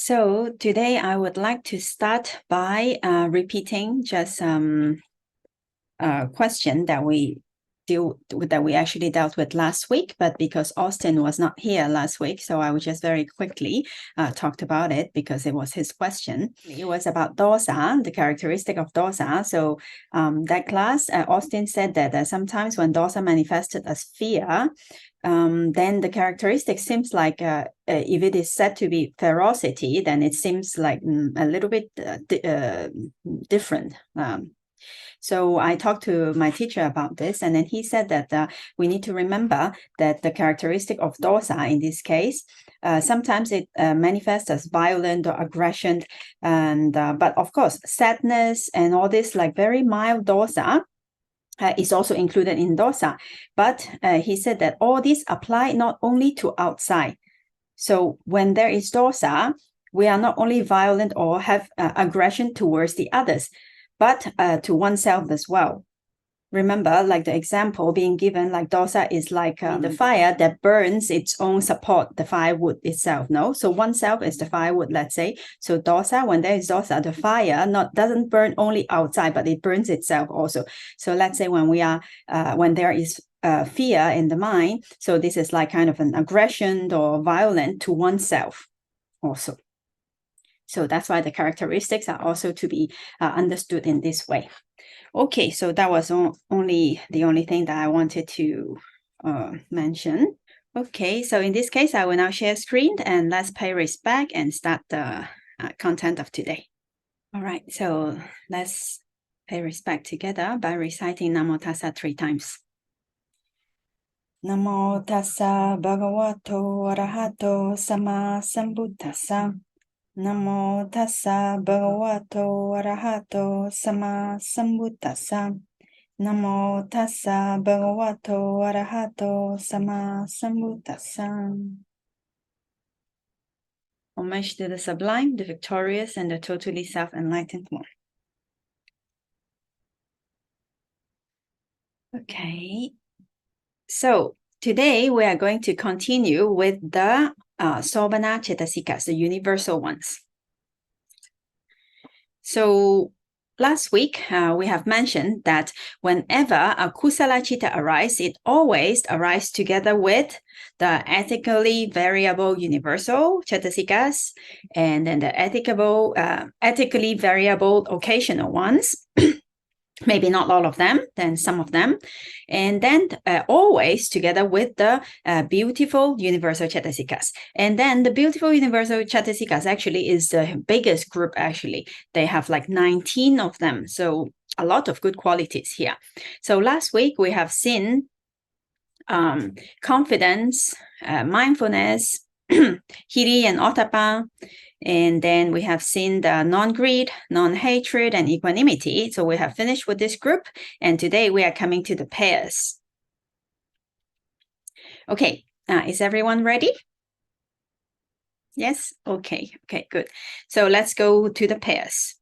So today I would like to start by repeating just a question that we actually dealt with last week, but because Austin was not here last week, so I will just very quickly talked about it because it was his question. It was about dosa, the characteristic of dosa. So that class, Austin said that sometimes when dosa manifested as fear, then the characteristic seems like if it is said to be ferocity, then it seems like a little bit different. So I talked to my teacher about this, and then he said that we need to remember that the characteristic of dosa in this case, sometimes it manifests as violent or aggression, and but of course sadness and all this like very mild dosa is also included in dosa. But he said that all these apply not only to outside. So when there is dosa, we are not only violent or have aggression towards the others, but to oneself as well. Remember, like the example being given, like dosa is like the fire that burns its own support, the firewood itself, no? So oneself is the firewood, let's say. So dosa, when there is dosa, the fire doesn't burn only outside, but it burns itself also. So let's say when we are, when there is fear in the mind, so this is like kind of an aggression or violent to oneself also. So that's why the characteristics are also to be understood in this way. Okay, so that was the only thing that I wanted to mention. Okay, so in this case, I will now share screen and let's pay respect and start the content of today. All right, so let's pay respect together by reciting Namo Tassa 3 times. Namo Tassa Bhagavato Arahato Sama Sambuddhassa. Namo Tassa Bhagavato Arahato Sama Sambuddhassa. Namo Tassa Bhagavato Arahato Sama Sambuddhassa. Homage to the sublime, the victorious, and the totally self-enlightened one. Okay, so today we are going to continue with the Sobhana Cetasikas, the universal ones. So last week, we have mentioned that whenever a kusala chitta arises, it always arises together with the ethically variable universal Cetasikas and then the ethically variable occasional ones. Maybe not all of them, then some of them. And then always together with the beautiful universal Cetasikas. And then the beautiful universal Cetasikas actually is the biggest group actually. They have like 19 of them. So a lot of good qualities here. So last week we have seen confidence, mindfulness, hiri and ottappa. And then we have seen the non-greed, non-hatred, and equanimity. So we have finished with this group. And today we are coming to the pairs. Okay, is everyone ready? Yes? Okay, good. So let's go to the pairs.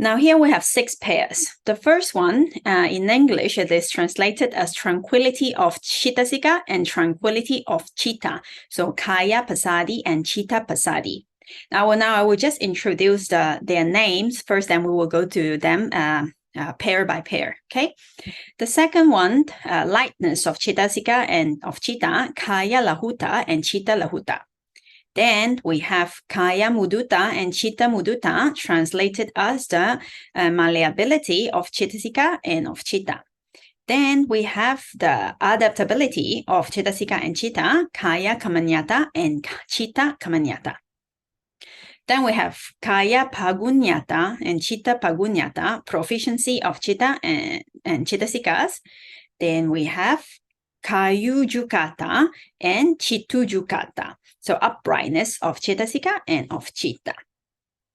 Now here we have 6 pairs. The first one, in English, it is translated as tranquility of Cettasika and tranquility of Citta. So kāya-passaddhi and Citta-passaddhi. Now I will just introduce their names first, and we will go to them pair by pair, okay? The second one, lightness of Cettasika and of Citta, kāya-lahuta and Citta-lahuta. Then we have kāya-mudutā and Citta-mudutā, translated as the malleability of Cettasika and of Citta. Then we have the adaptability of Cettasika and Citta, kāya-kammaññatā and Citta-kammaññatā. Then we have kāya-pāguññatā and Citta-pāguññatā, proficiency of Citta and Cetasikas. Then we have Kāyujukatā and Cittujukatā. So uprightness of Cettasika and of Citta.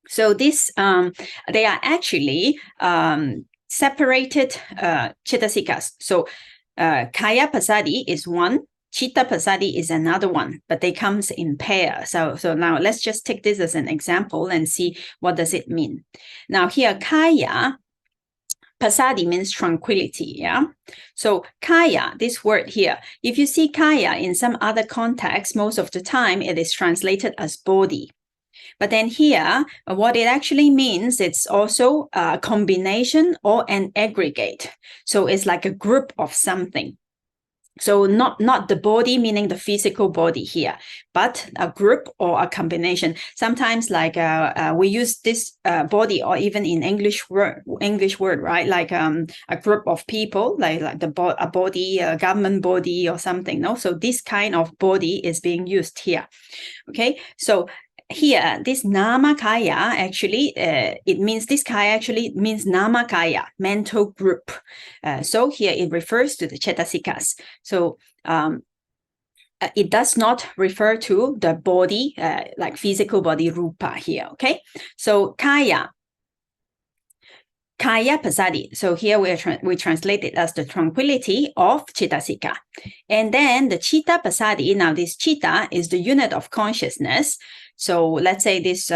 So this, they are actually separated Cetasikas. So kāya-passaddhi is one, Citta-passaddhi is another one, but they comes in pair. So now let's just take this as an example and see what does it mean. Now here, kāya-passaddhi means tranquility, yeah? So kāya, this word here, if you see kāya in some other context, most of the time it is translated as body. But then here, what it actually means, it's also a combination or an aggregate. So it's like a group of something. So not the body, meaning the physical body here, but a group or a combination. Sometimes like we use this body, or even in English word, right? Like a group of people, like a body, a government body or something. No, so this kind of body is being used here. Okay, so here, this nama kaya actually, it means this kaya actually means nama kaya, mental group. So here it refers to the Cetasikas. So it does not refer to the body, like physical body, rupa here. Okay, so kāya-passaddhi. So here we translate it as the tranquility of Cettasika. And then the Citta-passaddhi, now this Citta is the unit of consciousness. So let's say this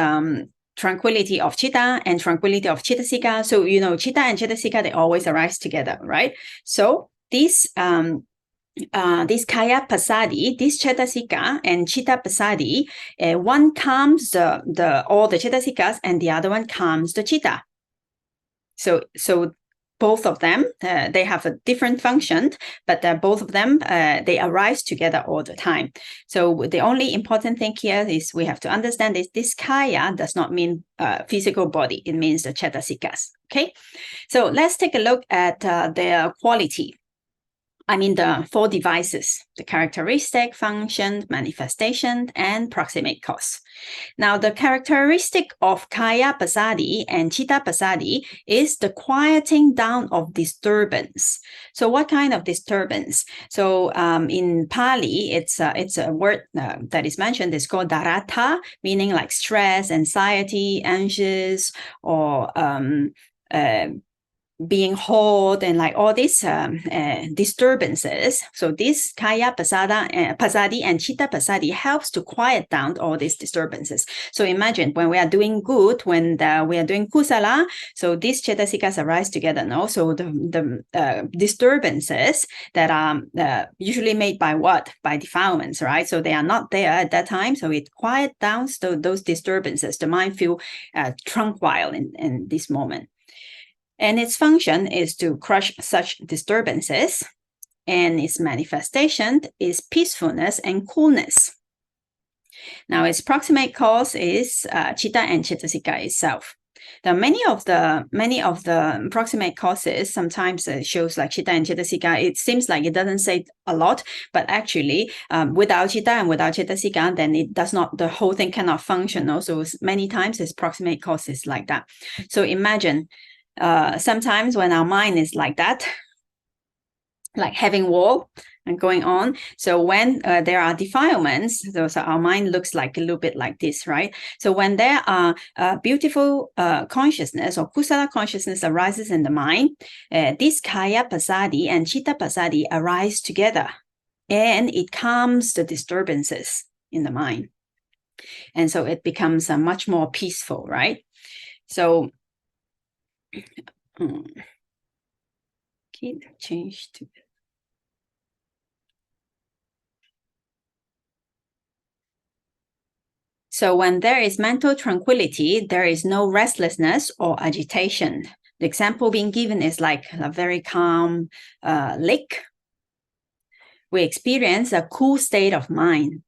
tranquility of Citta and tranquility of Cettasika. So, you know, Citta and Cettasika, they always arise together, right? So this kāya-passaddhi, this Cettasika and Citta-passaddhi, one calms all the Cettasikas and the other one calms the Citta. So both of them, they have a different function, but both of them, they arise together all the time. So the only important thing here is we have to understand is this kaya does not mean physical body. It means the Cetasikas. Okay, so let's take a look at their quality. I mean the 4 devices: the characteristic, function, manifestation, and proximate cause. Now, the characteristic of kāya-passaddhi and Citta-passaddhi is the quieting down of disturbance. So what kind of disturbance? So in Pali, it's a word that is mentioned. It's called dharata, meaning like stress, anxiety, anxious, or being hot, and like all these disturbances. So this kāya-passaddhi and Citta-passaddhi helps to quiet down all these disturbances. So imagine when we are doing good, when we are doing kusala, so these Cettasikas arise together, no? So the disturbances that are usually made by what? By defilements, right? So they are not there at that time, so it quiet down those disturbances. The mind feel tranquil in this moment. And its function is to crush such disturbances, and its manifestation is peacefulness and coolness. Now, its proximate cause is Citta and Cettasika itself. Now, many of the proximate causes sometimes shows like Citta and Cettasika. It seems like it doesn't say a lot, but actually, without Citta and without Cettasika, then it does not. The whole thing cannot function. Also, many times its proximate cause is like that. So imagine. Sometimes when our mind is like that, like having war and going on. So when there are defilements, so our mind looks like a little bit like this, right? So when there are beautiful consciousness or kusala consciousness arises in the mind, this kāya-passaddhi and Citta-passaddhi arise together, and it calms the disturbances in the mind. And so it becomes much more peaceful, right? So change to. So when there is mental tranquility, there is no restlessness or agitation. The example being given is like a very calm lake. We experience a cool state of mind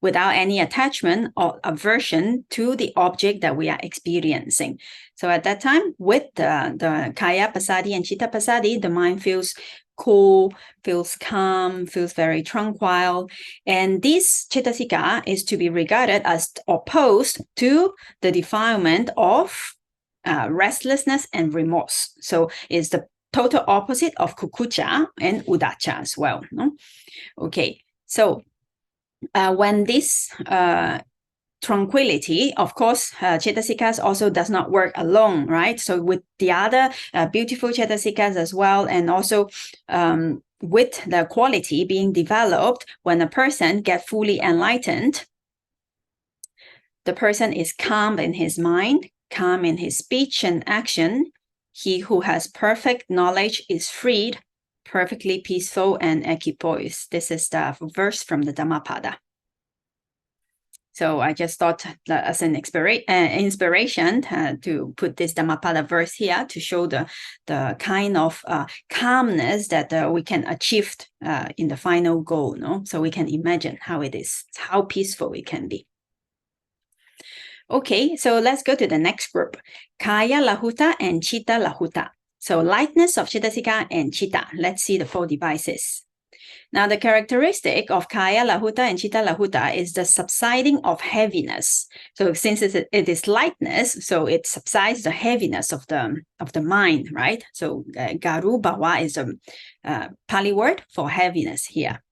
without any attachment or aversion to the object that we are experiencing. So at that time, with the kāya-passaddhi and Citta-passaddhi, the mind feels cool, feels calm, feels very tranquil. And this Cettasika is to be regarded as opposed to the defilement of restlessness and remorse. So it's the total opposite of kukucha and udacha as well. No? Okay, so when this tranquility, of course, Cettasikas also does not work alone, right? So with the other beautiful Cettasikas as well, and also with the quality being developed, when a person gets fully enlightened, the person is calm in his mind, calm in his speech and action. He who has perfect knowledge is freed, perfectly peaceful and equipoised. This is the verse from the Dhammapada. So I just thought that as an inspiration to put this Dhammapada verse here to show the kind of calmness that we can achieve in the final goal. No? So we can imagine how it is, how peaceful it can be. Okay, so let's go to the next group. Kāya-lahuta and Citta-lahuta. So lightness of Cetasikas and Citta. Let's see the 4 devices. Now, the characteristic of kāya-lahuta and Citta-lahuta is the subsiding of heaviness. So since it is lightness, so it subsides the heaviness of the mind, right? So garu bhava is a Pali word for heaviness here.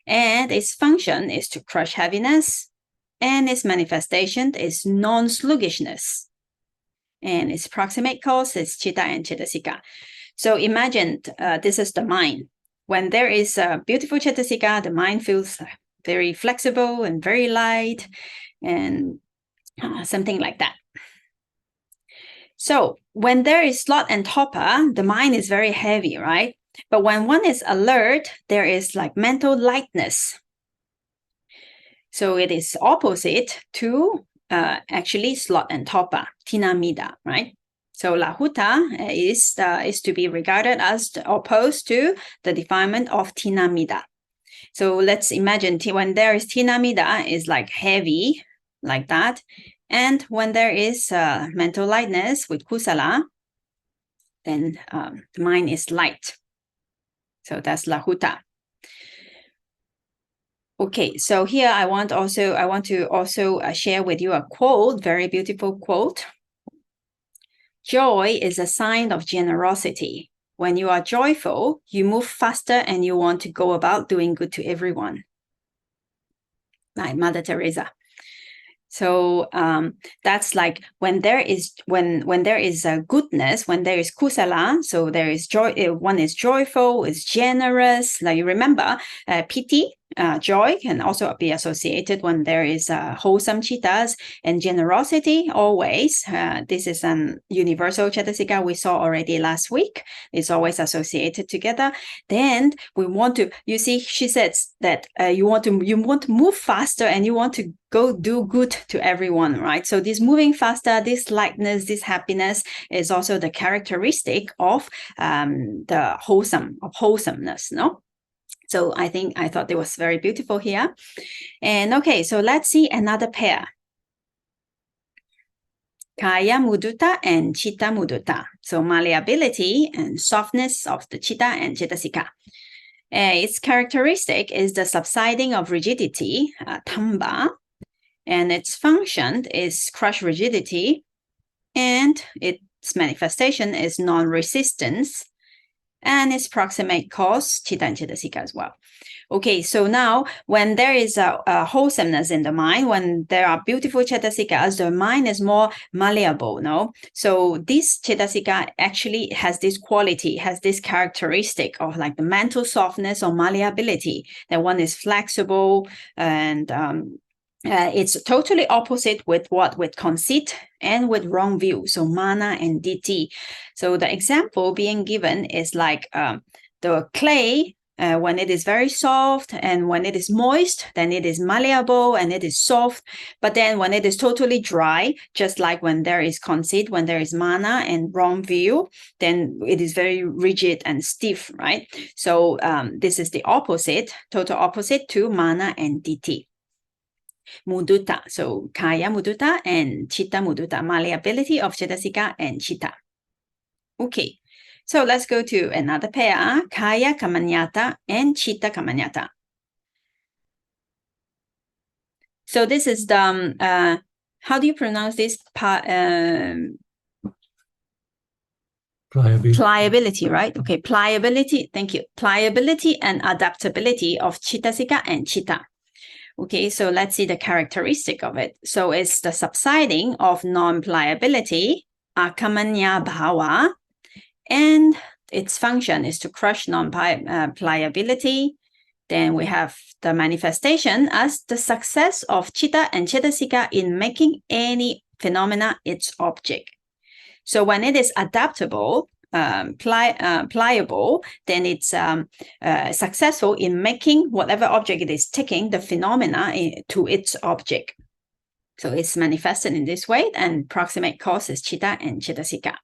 And its function is to crush heaviness, and its manifestation is non-sluggishness. And its proximate cause is Citta and Cetasikas. So imagine this is the mind. When there is a beautiful Citta-sika, the mind feels very flexible and very light and something like that. So when there is slot and topper, the mind is very heavy, right? But when one is alert, there is like mental lightness. So it is opposite to actually slot and topper, tina-mida, right? So lahuta is to be regarded as opposed to the defilement of tina-mida. So let's imagine when there is tina-mida is like heavy, like that. And when there is mental lightness with kusala, then the mind is light. So that's lahuta. Okay, so here I want to also share with you a quote, very beautiful quote. Joy is a sign of generosity. When you are joyful, you move faster and you want to go about doing good to everyone. Like Mother Teresa. So that's like when there is a goodness, when there is kusala, so there is joy. One is joyful, is generous. Like you remember, piti. Joy can also be associated when there is wholesome chittas, and generosity always. This is an universal Cettasika we saw already last week. It's always associated together. Then we want to, you see, she says that you want to move faster and you want to go do good to everyone, right? So this moving faster, this lightness, this happiness is also the characteristic of the wholesomeness, no? So I thought it was very beautiful here. And okay, so let's see another pair. Kāya-mudutā and Citta-mudutā. So malleability and softness of the Citta and Cetasikas. Its characteristic is the subsiding of rigidity, tamba, and its function is crush rigidity, and its manifestation is non-resistance, and its proximate cause, Citta and Cetasikas as well. Okay, so now when there is a wholesomeness in the mind, when there are beautiful Cetasikas, the mind is more malleable, no? So this Cettasika actually has this quality, has this characteristic of like the mental softness or malleability, that one is flexible and it's totally opposite with conceit and with wrong view. So mana and ditti. So the example being given is like the clay, when it is very soft and when it is moist, then it is malleable and it is soft. But then when it is totally dry, just like when there is conceit, when there is mana and wrong view, then it is very rigid and stiff, right? So this is the opposite, total opposite to mana and ditti. Muditā, so kāya-mudutā and Citta-mudutā, malleability of Cetasikas and Citta. Okay, so let's go to another pair, kāya-kammaññatā and Citta-kammaññatā. So this is the, how do you pronounce this? Pliability, right? Okay, pliability, thank you. Pliability and adaptability of Cetasikas and Citta. Okay, so let's see the characteristic of it. So it's the subsiding of non-pliability, akkamaññā bhava, and its function is to crush non-pliability. Then we have the manifestation as the success of Citta and Cetasikas in making any phenomena its object. So when it is adaptable, pliable, then it's successful in making whatever object it is taking the phenomena to its object. So it's manifested in this way, and proximate cause is Citta and Cetasika.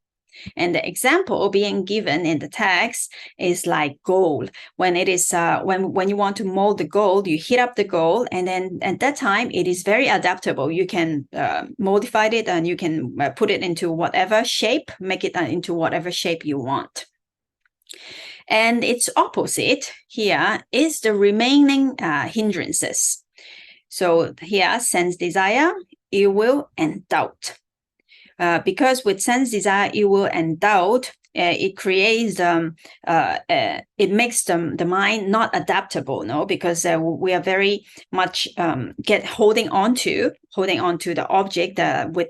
And the example being given in the text is like gold. When it is when you want to mold the gold, you heat up the gold, and then at that time it is very adaptable. You can modify it, and you can put it into whatever shape, make it into whatever shape you want. And its opposite here is the remaining hindrances. So here, sense desire, ill will, and doubt. Because with sense desire, ill will, and doubt, it creates it makes the mind not adaptable, no, because we are very much holding on to the object with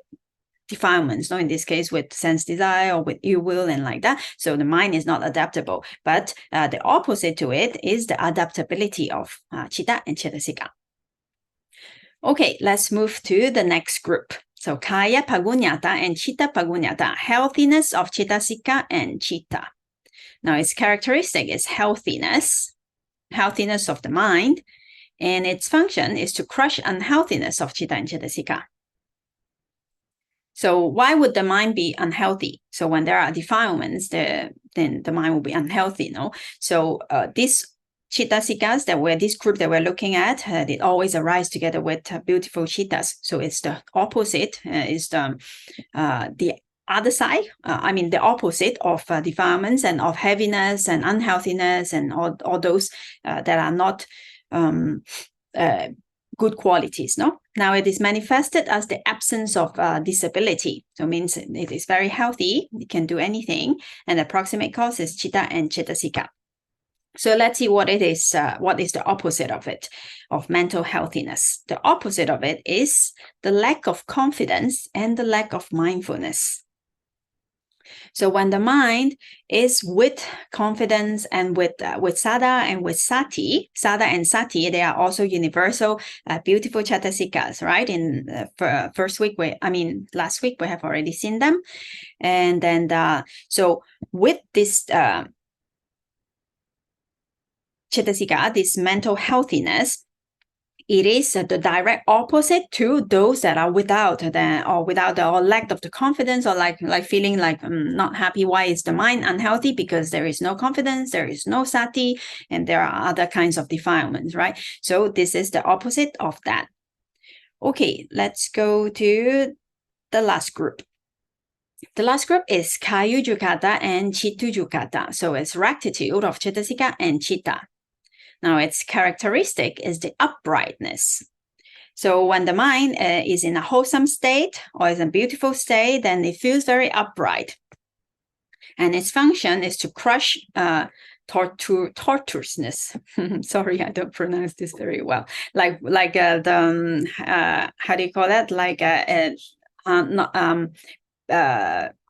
defilements, no, in this case with sense desire or with ill will and like that. So the mind is not adaptable. But the opposite to it is the adaptability of Citta and Cetasika. Okay, let's move to the next group. So kāya-pāguññatā and Citta-pāguññatā, healthiness of Cetasika and Citta. Now its characteristic is healthiness of the mind, and its function is to crush unhealthiness of Citta and Cetasika. So why would the mind be unhealthy? So when there are defilements, then the mind will be unhealthy, no? So this Cittasikas this group that we're looking at, it always arise together with beautiful Cittas. So it's the opposite, is the other side, the opposite of defilements and of heaviness and unhealthiness and all those that are not good qualities, no? Now it is manifested as the absence of disability. So it means it is very healthy, it can do anything, and the proximate cause is Citta and Cetasika. So let's see what it is. What is the opposite of it, of mental healthiness? The opposite of it is the lack of confidence and the lack of mindfulness. So when the mind is with confidence and with sada and with sati, sada and sati, they are also universal, beautiful Cetasikas, right? In last week we have already seen them, and then so with this Cetasika, this mental healthiness, it is the direct opposite to those that are without or lack of the confidence, or like feeling like not happy. Why is the mind unhealthy? Because there is no confidence, there is no sati, and there are other kinds of defilements, right? So this is the opposite of that. Okay, let's go to the last group. The last group is Kāyujukatā and Cittujukatā. So it's rectitude of Cetasika and Citta. Now, its characteristic is the uprightness. So when the mind is in a wholesome state or is in a beautiful state, then it feels very upright. And its function is to crush tortuousness. Sorry, I don't pronounce this very well. Like how do you call that? Like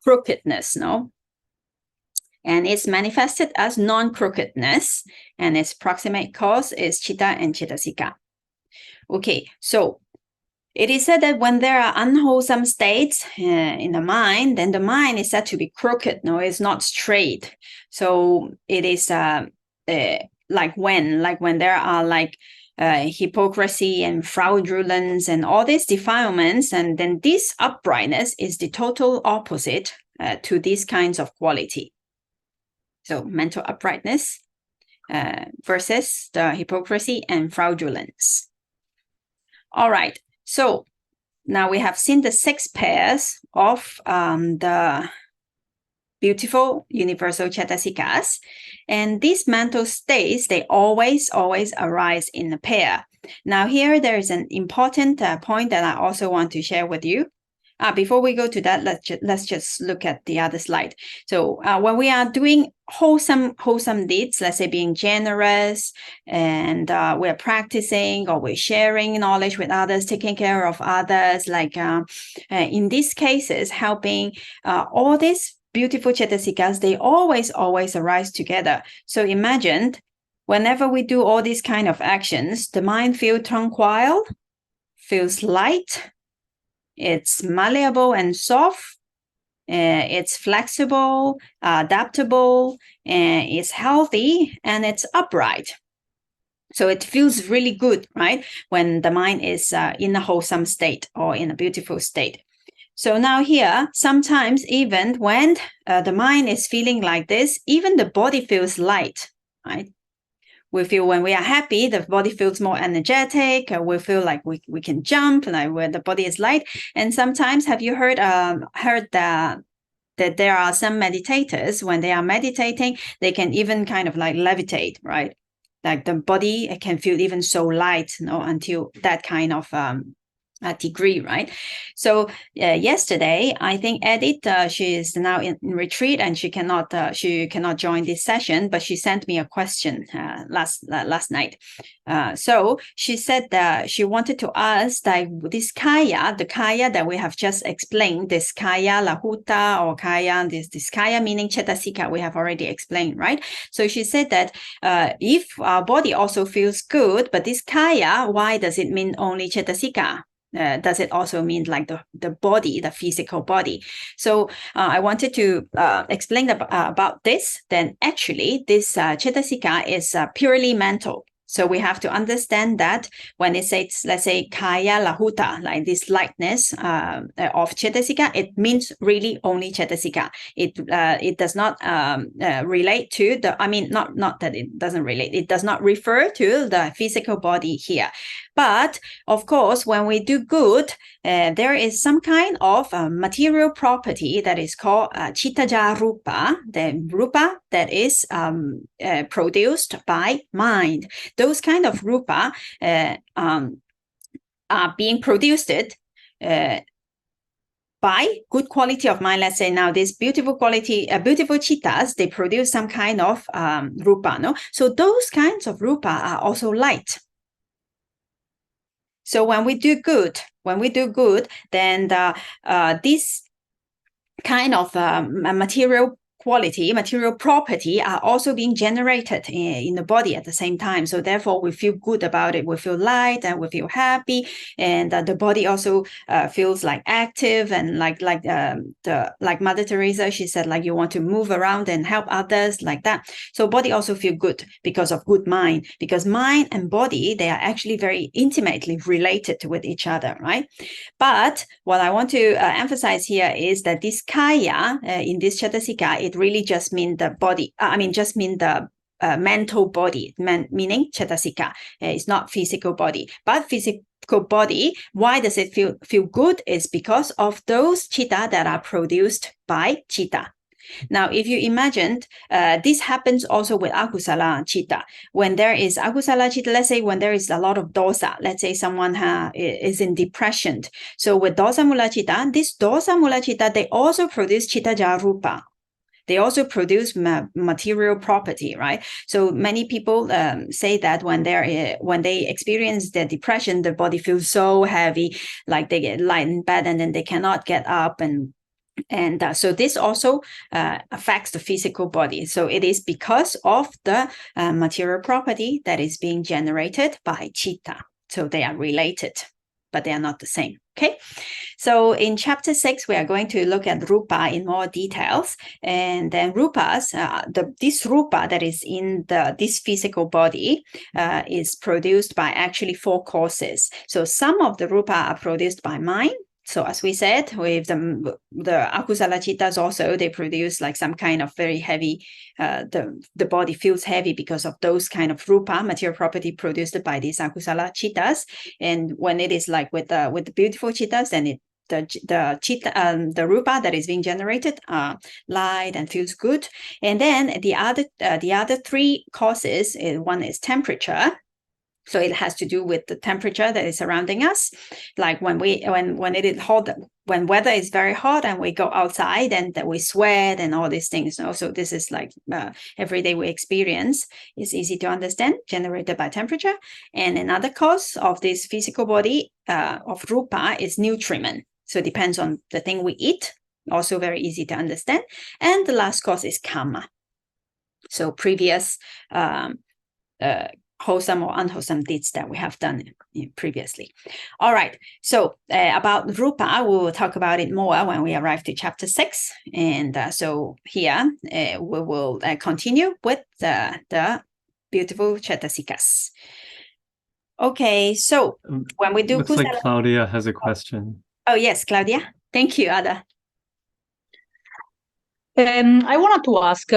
crookedness, no? And it's manifested as non-crookedness, and its proximate cause is Citta and Cetasika. Okay, so it is said that when there are unwholesome states in the mind, then the mind is said to be crooked, no, it's not straight. So it is like when there are hypocrisy and fraudulence and all these defilements, and then this uprightness is the total opposite to these kinds of quality. So mental uprightness versus the hypocrisy and fraudulence. All right, so now we have seen the 6 pairs of the beautiful universal Cetasikas, and these mental states, they always arise in a pair. Now here there is an important point that I also want to share with you. Before we go to that, let's just look at the other slide. So when we are doing wholesome deeds, let's say being generous, and we're practicing or we're sharing knowledge with others, taking care of others, like in these cases, helping all these beautiful Cetasikas, they always arise together. So imagine whenever we do all these kind of actions, the mind feels tranquil, feels light, it's malleable and soft, it's flexible, adaptable, and it's healthy, and it's upright. So it feels really good, right? When the mind is in a wholesome state or in a beautiful state. So now here, sometimes even when the mind is feeling like this, even the body feels light, right? We feel when we are happy, the body feels more energetic. We feel like we can jump, like where the body is light. And sometimes, have you heard that there are some meditators, when they are meditating, they can even kind of like levitate, right? Like the body can feel even so light, until that kind of degree, right? So yesterday, I think Edith, she is now in retreat and she cannot join this session, but she sent me a question last night. So she said that she wanted to ask, like, this kāya, the kāya that we have just explained, this kāya-lahuta or kāya, this kāya meaning Cetasika, we have already explained, right? So she said that if our body also feels good, but this kāya, why does it mean only Cetasika? Does it also mean like the body, the physical body? So I wanted to explain about this. Then actually, this Citta-passaddhi is purely mental. So we have to understand that when it says, let's say, kāya-lahuta, like this lightness of Citta-passaddhi, it means really only Citta-passaddhi. It does not relate to the, I mean, not that it doesn't relate, it does not refer to the physical body here. But of course, when we do good, there is some kind of material property that is called Citta-rupa, the rupa that is produced by mind. Those kind of rupa are being produced by good quality of mind. Let's say now this beautiful quality, beautiful chittas, they produce some kind of rupa. No? So those kinds of rupa are also light. So when we do good, then this kind of material quality, material property are also being generated in the body at the same time. So therefore, we feel good about it. We feel light and we feel happy, and the body also feels like active and like Mother Teresa. She said, like, you want to move around and help others, like that. So body also feel good because of good mind. Because mind and body, they are actually very intimately related with each other, right? But what I want to emphasize here is that this kāya in this Citta-passaddhi, it really just means the body, just mean the mental body, meaning Citta-passaddhi. It's not physical body, but physical body. Why does it feel good? Is because of those chitta that are produced by chitta. Now, if you imagine, this happens also with akusala chitta. When there is akusala chitta, let's say when there is a lot of dosa, let's say someone is in depression. So with dosa mula chitta, this dosa mula chitta, they also produce citta-rupa. They also produce material property, right? So many people say that when they experience the depression, the body feels so heavy, like they get light in bed and then they cannot get up, and so this also affects the physical body. So it is because of the material property that is being generated by chitta. So they are related, but they are not the same. Okay, so in chapter 6, we are going to look at rupa in more details. And then rupas, this rupa that is in this physical body is produced by actually 4 causes. So some of the rupa are produced by mind. So as we said, with the akusala chittas also, they produce like some kind of very heavy, the body feels heavy because of those kind of rupa, material property produced by these akusala chittas. And when it is like with the beautiful chittas, then the rupa that is being generated light and feels good. And then the other 3 causes, one is temperature. So it has to do with the temperature that is surrounding us. Like when it is hot, when weather is very hot and we go outside and that we sweat and all these things. So this is like everyday we experience. It's easy to understand, generated by temperature. And another cause of this physical body of rupa is nutriment. So it depends on the thing we eat. Also very easy to understand. And the last cause is karma. So previous wholesome or unwholesome deeds that we have done previously. All right, so about rupa, we will talk about it more when we arrive to chapter 6. And so here we will continue with the beautiful Cetasikas. Okay, so when we do looks like Claudia has a question. Oh yes, Claudia. Thank you, Ada. I wanted to ask,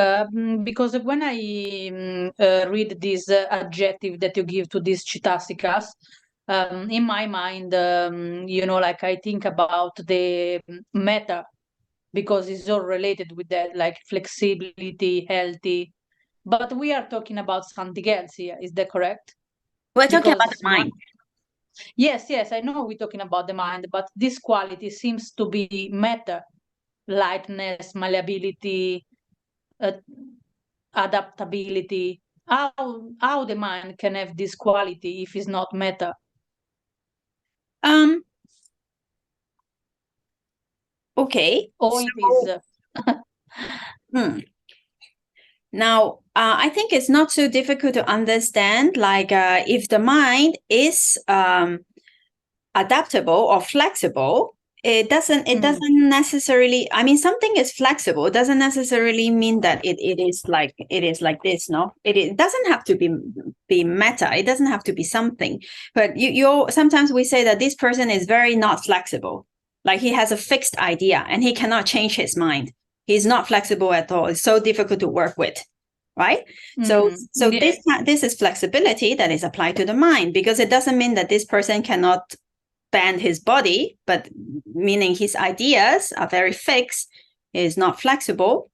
because when I read this adjective that you give to these Cetasikas, in my mind, like I think about the meta, because it's all related with that, like flexibility, healthy. But we are talking about something else here. Is that correct? We're talking about the mind. Yes, I know we're talking about the mind, but this quality seems to be meta. Lightness, malleability, adaptability. How the mind can have this quality if it's not meta? Okay. Or so, it is. Now, I think it's not so difficult to understand. Like, if the mind is adaptable or flexible, it doesn't necessarily, I mean, something is flexible doesn't necessarily mean that it is like this. No, it doesn't have to be meta. It doesn't have to be something. But you sometimes we say that this person is very not flexible, like he has a fixed idea and he cannot change his mind. He's not flexible at all. It's so difficult to work with, right? So yes. This is flexibility that is applied to the mind, because it doesn't mean that this person cannot bend his body, but meaning his ideas are very fixed, is not flexible.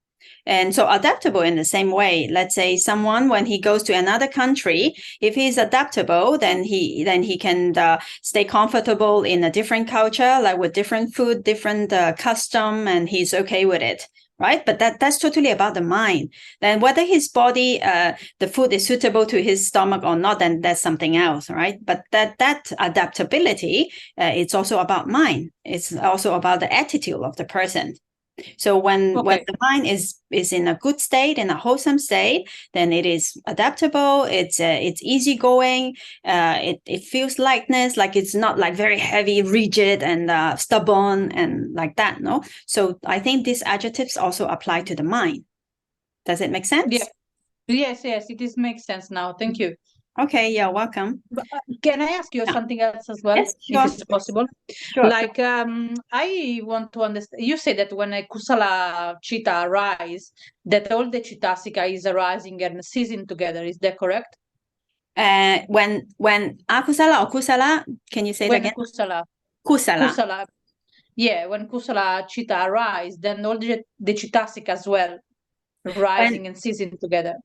And so adaptable in the same way. Let's say someone, when he goes to another country, if he's adaptable, then he can stay comfortable in a different culture, like with different food, different custom, and he's okay with it. Right, but that's totally about the mind. Then whether his body, the food is suitable to his stomach or not, then that's something else, right? But that adaptability, it's also about mind. It's also about the attitude of the person. So when the mind is in a good state, in a wholesome state, then it is adaptable. It's easygoing. It feels lightness, like it's not like very heavy, rigid, and stubborn, and like that. No. So I think these adjectives also apply to the mind. Does it make sense? Yeah. Yes. It makes sense now. Thank you. Okay, you're welcome. Can I ask you something else as well, yes, sure. if it's possible? Sure. Like, I want to understand, you say that when a kusala chitta arise, that all the Cetasikas is arising and ceasing together. Is that correct? When akusala or kusala, can you say it again? Kusala. Yeah, when kusala chitta arise, then all the Cetasikas as well rising and ceasing together.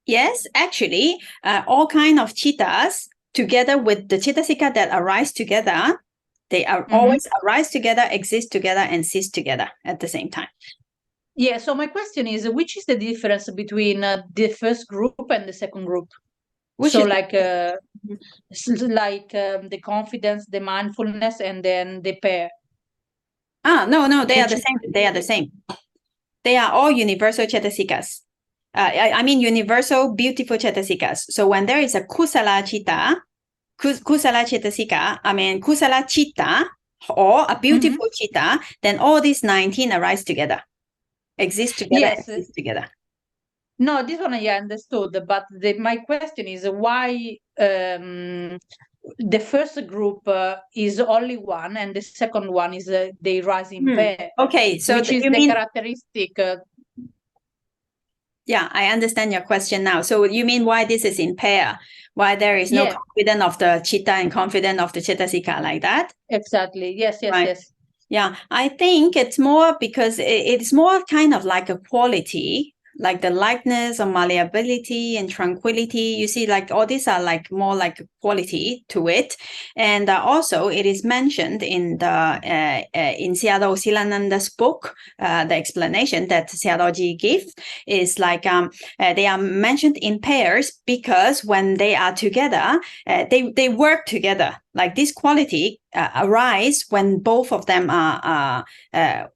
Yes, actually, all kind of chittas together with the Cetasikas that arise together, they are always arise together, exist together, and cease together at the same time. Yeah, so my question is, which is the difference between the first group and the second group? So like the confidence, the mindfulness, and then the pair. No, they are the same. They are the same. They are all universal Cetasikas. I mean universal beautiful Cetasikas. So when there is a kusala chitta, kusala Cetasika, I mean kusala chitta or a beautiful chitta, then all these 19 arise together, exist together, exist together. No, this one I understood, but my question is why the first group is only one and the second one is they rise in pair. Okay, so which is the characteristic. Yeah, I understand your question now. So you mean why this is in pair? Why there is no confidence of the chitta and confidence of the Cetasika, like that? Exactly. Yes. Yeah, I think it's more because it's more kind of like a quality, like the lightness or malleability and tranquility. You see, like all these are like more like quality to it. And also it is mentioned in the in Sayadaw Silananda's book, the explanation that Sayadawji gives is like they are mentioned in pairs because when they are together, they work together. Like this quality arise when both of them are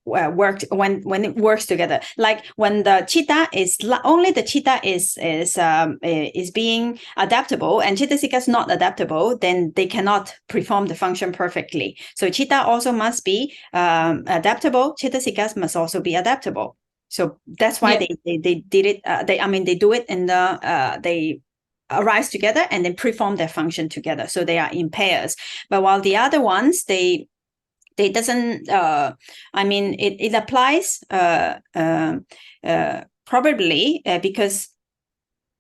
worked when it works together. Like when the chitta is only the chitta is being adaptable and Cetasikas is not adaptable, then they cannot perform the function perfectly. So chitta also must be adaptable. Cetasikas must also be adaptable. So that's why they did it. They do it in the they arise together and then perform their function together. So they are in pairs. But while the other ones, they doesn't, I mean, it applies probably because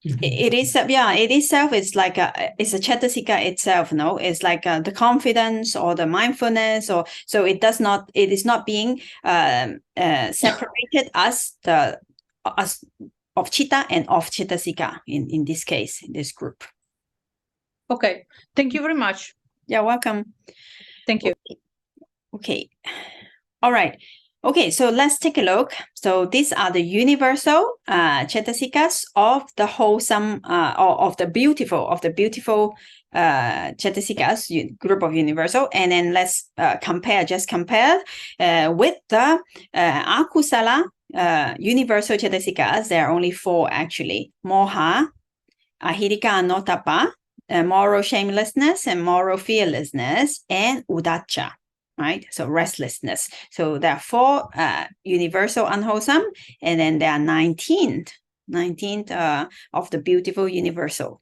it is, it itself is like it's a Cetasika itself, no? It's like the confidence or the mindfulness, or so it is not being separated as of Citta and of Cetasika in this case, in this group. Okay, thank you very much. You're welcome. Thank you. Okay. All right. Okay, so let's take a look. So these are the universal Cetasikas of the wholesome, or of the beautiful Cetasikas, group of universal. And then let's compare with the akusala universal Cetasikas. There are only 4 actually: moha, ahirika anotapa, moral shamelessness and moral fearlessness, and uddhacca. Right, so restlessness. So there are 4 universal unwholesome, and then there are 19 of the beautiful universal.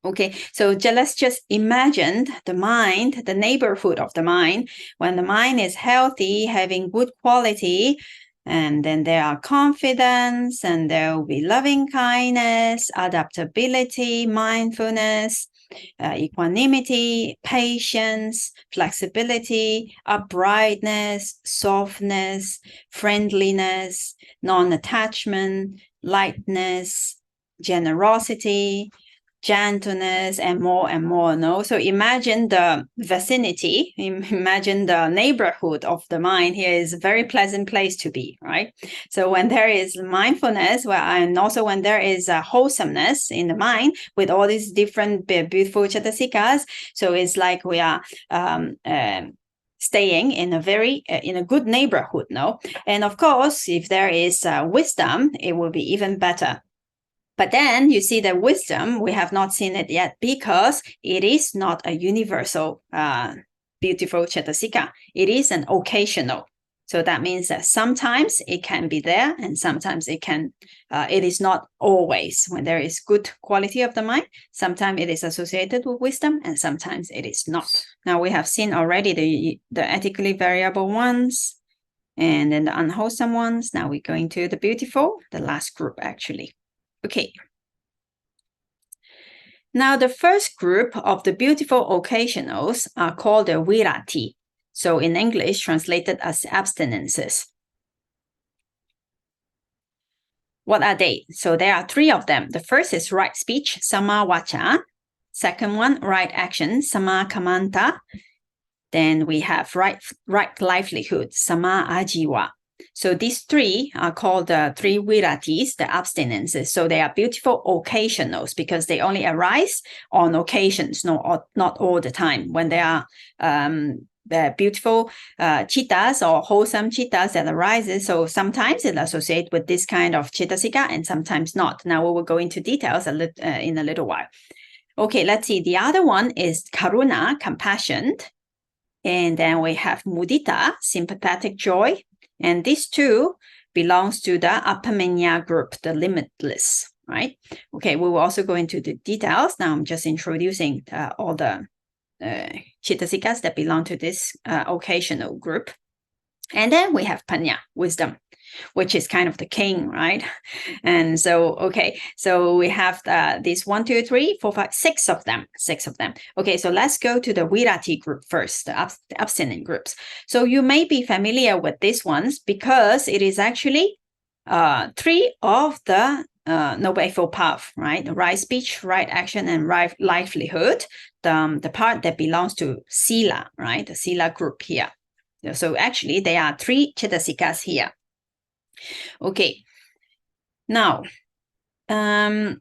Okay, so let's just imagine the mind, the neighborhood of the mind. When the mind is healthy, having good quality, and then there are confidence, and there will be loving kindness, adaptability, mindfulness, equanimity, patience, flexibility, uprightness, softness, friendliness, non-attachment, lightness, generosity, gentleness, and more, no? So imagine the vicinity, imagine the neighborhood of the mind here is a very pleasant place to be, right? So when there is mindfulness, and also when there is a wholesomeness in the mind with all these different beautiful Cetasikas, so it's like we are staying in a very in a good neighborhood, no? And of course, if there is wisdom, it will be even better. But then you see that wisdom, we have not seen it yet because it is not a universal beautiful Cetasika. It is an occasional. So that means that sometimes it can be there and sometimes it is not always. When there is good quality of the mind, sometimes it is associated with wisdom and sometimes it is not. Now we have seen already the ethically variable ones and then the unwholesome ones. Now we're going to the beautiful, the last group actually. Okay. Now, the first group of the beautiful occasionals are called the Virati. So in English, translated as abstinences. What are they? So there are 3 of them. The first is right speech, samma vaca. Second one, right action, samma kammaññatā. Then we have right livelihood, samma ajiva. So these 3 are called the 3 viratis, the abstinences. So they are beautiful occasionals because they only arise on occasions, not all the time. When there are the beautiful cittas or wholesome cittas that arises, so sometimes it associates with this kind of Cetasika and sometimes not. Now we will go into details in a little while. Okay, let's see. The other one is Karuṇā, compassion. And then we have Muditā, sympathetic joy. And these 2 belongs to the Appamaññā group, the Limitless, right? Okay, we will also go into the details. Now I'm just introducing all the Cetasikas that belong to this occasional group. And then we have Paññā, wisdom, which is kind of the king, right? And so, okay, so we have these 1, 2, 3, 4, 5, 6 of them. Okay, so let's go to the Virati group first, the abstinent groups. So you may be familiar with these ones because it is actually 3 of the Noble Eightfold Path, right? Right speech, right action, and right livelihood. The part that belongs to Sila, right? The Sila group here. So actually, there are 3 Cetasikas here. Okay, now, in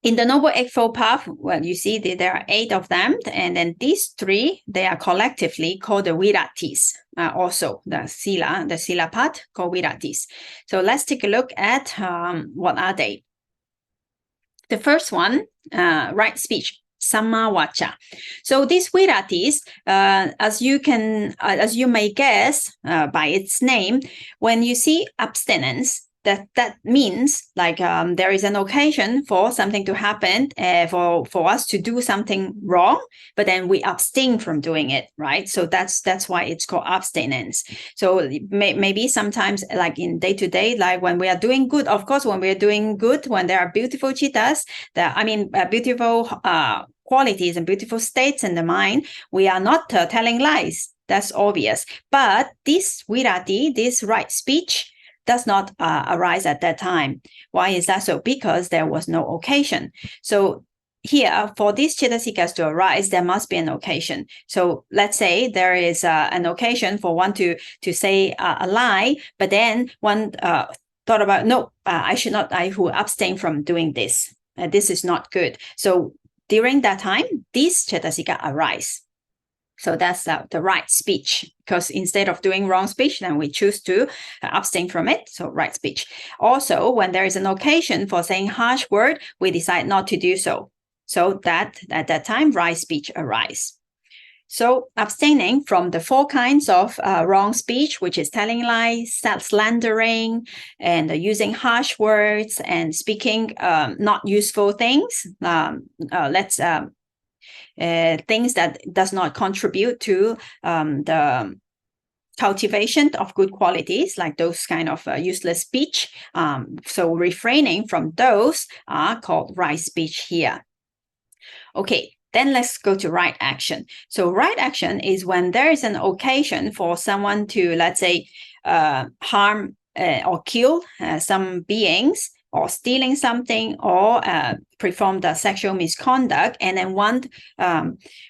the Noble Eightfold Path, well, you see that there are 8 of them, and then these 3, they are collectively called the Viratis, also the Sila path called Viratis. So let's take a look at what are they. The first one, right speech, samma vaca. So these Viratis, as you may guess by its name, when you see abstinence, that means like there is an occasion for something to happen, for us to do something wrong, but then we abstain from doing it, right? So that's why it's called abstinence. So maybe sometimes like in day-to-day, like when we are doing good, of course, when we are doing good, when there are beautiful chittas, beautiful qualities and beautiful states in the mind, we are not telling lies. That's obvious. But this virati, this right speech, does not arise at that time. Why is that so? Because there was no occasion. So here, for these Cetasikas to arise, there must be an occasion. So let's say there is an occasion for one to say a lie, but then one thought about, no, I will abstain from doing this. This is not good. So during that time, these Cetasika arise. So that's the right speech, because instead of doing wrong speech, then we choose to abstain from it. So right speech. Also, when there is an occasion for saying harsh word, we decide not to do so. So that at that time, right speech arise. So abstaining from the 4 kinds of wrong speech, which is telling lies, slandering, and using harsh words, and speaking not useful things. Things that does not contribute to the cultivation of good qualities, like those kind of useless speech. So refraining from those are called right speech here. Okay, then let's go to right action. So right action is when there is an occasion for someone to, let's say, harm or kill some beings, or stealing something, or perform the sexual misconduct, and then one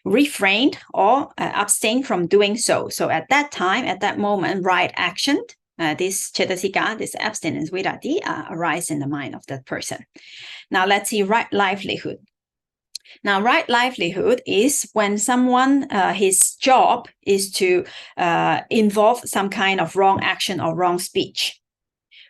refrained or abstain from doing so. So at that time, at that moment, right action, this cetasika, this abstinence virati, arise in the mind of that person. Now let's see right livelihood. Now, right livelihood is when someone, his job is to involve some kind of wrong action or wrong speech.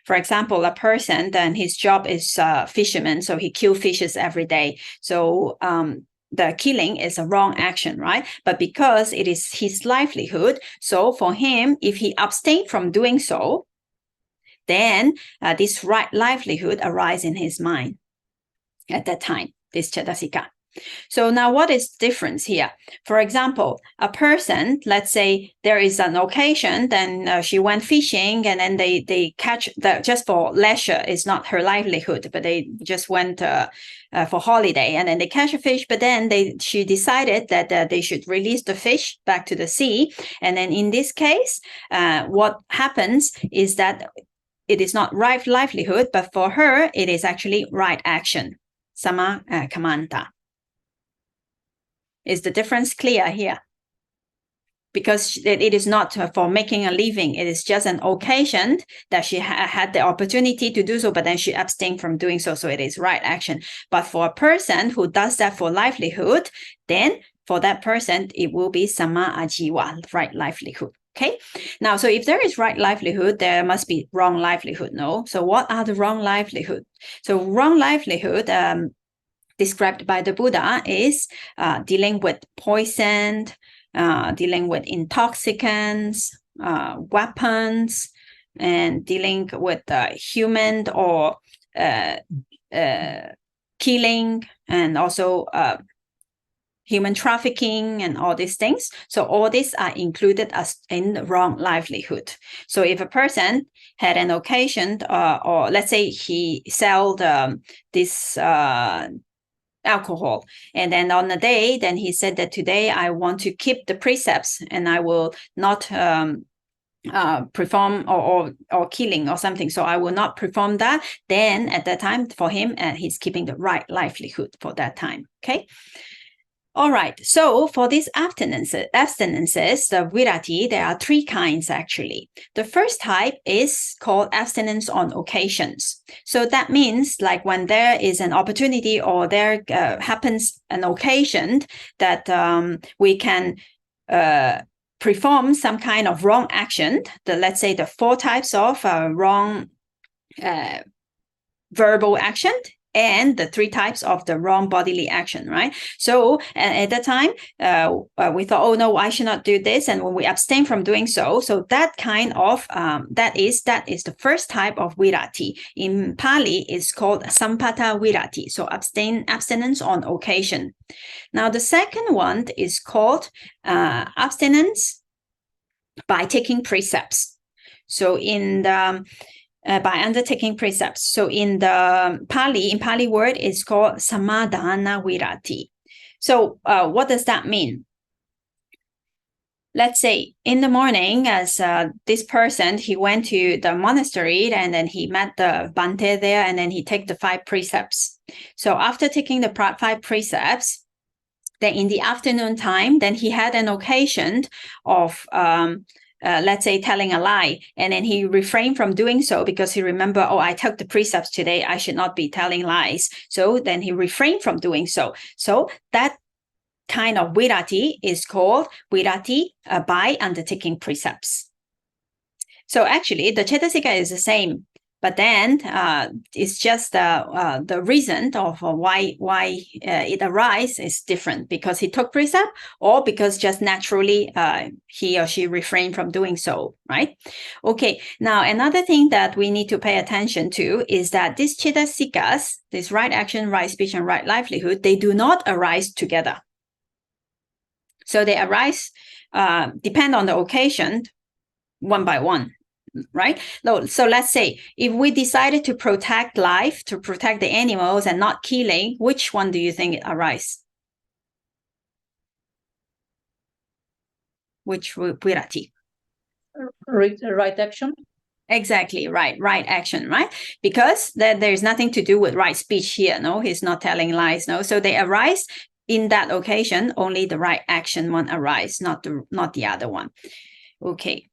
For example, a person, then his job is fisherman, so he kills fishes every day. So the killing is a wrong action, right? But because it is his livelihood, so for him, if he abstains from doing so, then this right livelihood arises in his mind at that time, this cetasika. So now what is the difference here? For example, a person, let's say there is an occasion, then she went fishing, and then they catch, just for leisure, it's not her livelihood, but they just went for holiday, and then they catch a fish, but then she decided that they should release the fish back to the sea. And then in this case, what happens is that it is not right livelihood, but for her, it is actually right action, kāya-kammaññatā. Is the difference clear here? Because it is not for making a living. It is just an occasion that she had the opportunity to do so, but then she abstained from doing so. So it is right action. But for a person who does that for livelihood, then for that person, it will be samma ajiwa, right livelihood. Okay. Now, so if there is right livelihood, there must be wrong livelihood, no? So what are the wrong livelihood? So wrong livelihood, described by the Buddha, is dealing with poison, dealing with intoxicants, weapons, and dealing with human or killing, and also human trafficking, and all these things. So all these are included as in wrong livelihood. So if a person had an occasion, or let's say he sold this alcohol, and then on the day, then he said that today I want to keep the precepts, and I will not perform or killing or something, so I will not perform that. Then at that time, for him, he's keeping the right livelihood for that time. Okay. All right, so for these abstinences, the virati, there are 3 kinds actually. The first type is called abstinence on occasions. So that means like when there is an opportunity, or there happens an occasion that we can perform some kind of wrong action. Let's say the 4 types of wrong verbal action and the 3 types of the wrong bodily action, right? So at that time, we thought, oh no, I should not do this. And when we abstain from doing so, that kind of, that is the first type of virati. In Pali, it's called sampata virati. So abstinence on occasion. Now, the second one is called abstinence by taking precepts. So in the by undertaking precepts. So in Pali word, it's called samadhana virati. So what does that mean? Let's say in the morning, as this person, he went to the monastery and then he met the Bhante there and then he take the 5 precepts. So after taking the 5 precepts, then in the afternoon time, then he had an occasion of let's say telling a lie, and then he refrained from doing so because he remembered, oh, I took the precepts today, I should not be telling lies. So then he refrained from doing so. So that kind of virati is called virati by undertaking precepts. So actually the Cetasika is the same, but then it's just the reason of why it arises is different, because he took precept or because just naturally he or she refrained from doing so, right? Okay, now another thing that we need to pay attention to is that these Cetasikas, this right action, right speech, and right livelihood, they do not arise together. So they arise, depend on the occasion, one by one. Right? So let's say if we decided to protect life, to protect the animals and not killing, which one do you think it arises? Which virati? Right action. Exactly, right action, right? Because there's nothing to do with right speech here, no? He's not telling lies, no? So they arise in that occasion, only the right action one arises, not the other one. Okay.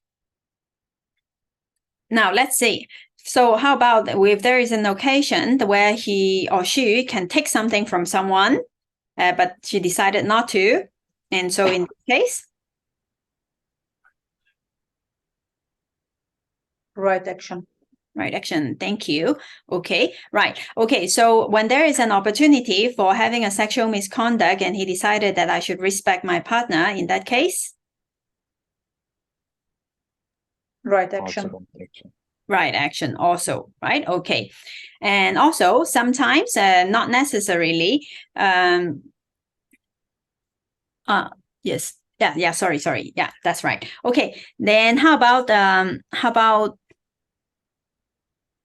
Now, let's see. So how about if there is an occasion where he or she can take something from someone, but she decided not to. And so in this case? Right action. Right action. Thank you. Okay. Right. Okay. So when there is an opportunity for having a sexual misconduct and he decided that I should respect my partner, in that case? Right action. Right action also, right? Okay. And also sometimes, not necessarily, yes. Yeah, sorry. Yeah, that's right. Okay. Then how about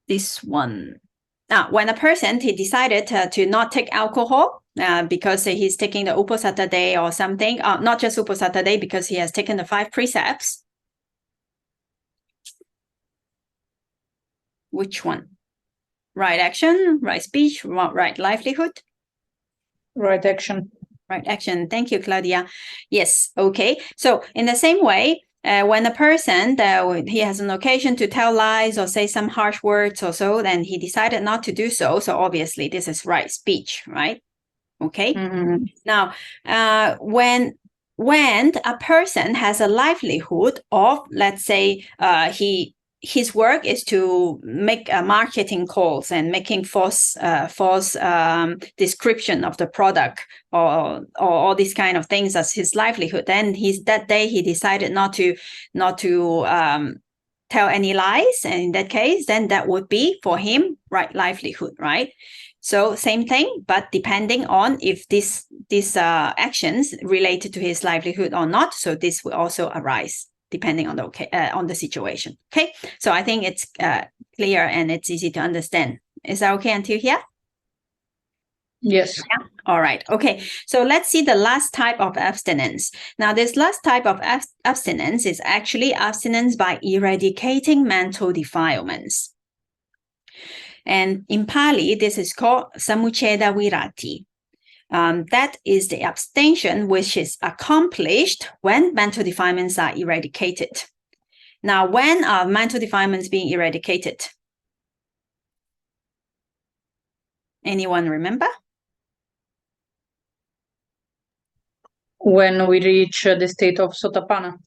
this one? Now, when a person, he decided to not take alcohol, because he's taking the Uposatha day or something, not just Uposatha day, because he has taken the 5 precepts. Which one? Right action, right speech, right livelihood? Right action. Right action. Thank you, Claudia. Yes. Okay. So in the same way, when a person, he has an occasion to tell lies or say some harsh words or so, then he decided not to do so. So obviously this is right speech, right? Okay. Mm-hmm. Now, when a person has a livelihood of, let's say, his work is to make marketing calls and making false description of the product or all these kind of things as his livelihood. Then that day he decided not to tell any lies, and in that case, then that would be for him right livelihood, right? So same thing, but depending on if these actions related to his livelihood or not. So this will also arise depending on the situation. Okay, so I think it's clear and it's easy to understand. Is that okay until here? Yes. Yeah. All right. Okay. So let's see the last type of abstinence. Now, this last type of abstinence is actually abstinence by eradicating mental defilements. And in Pali, this is called samucceda virati. That is the abstention which is accomplished when mental defilements are eradicated. Now, when are mental defilements being eradicated? Anyone remember? When we reach the state of Sotapanna.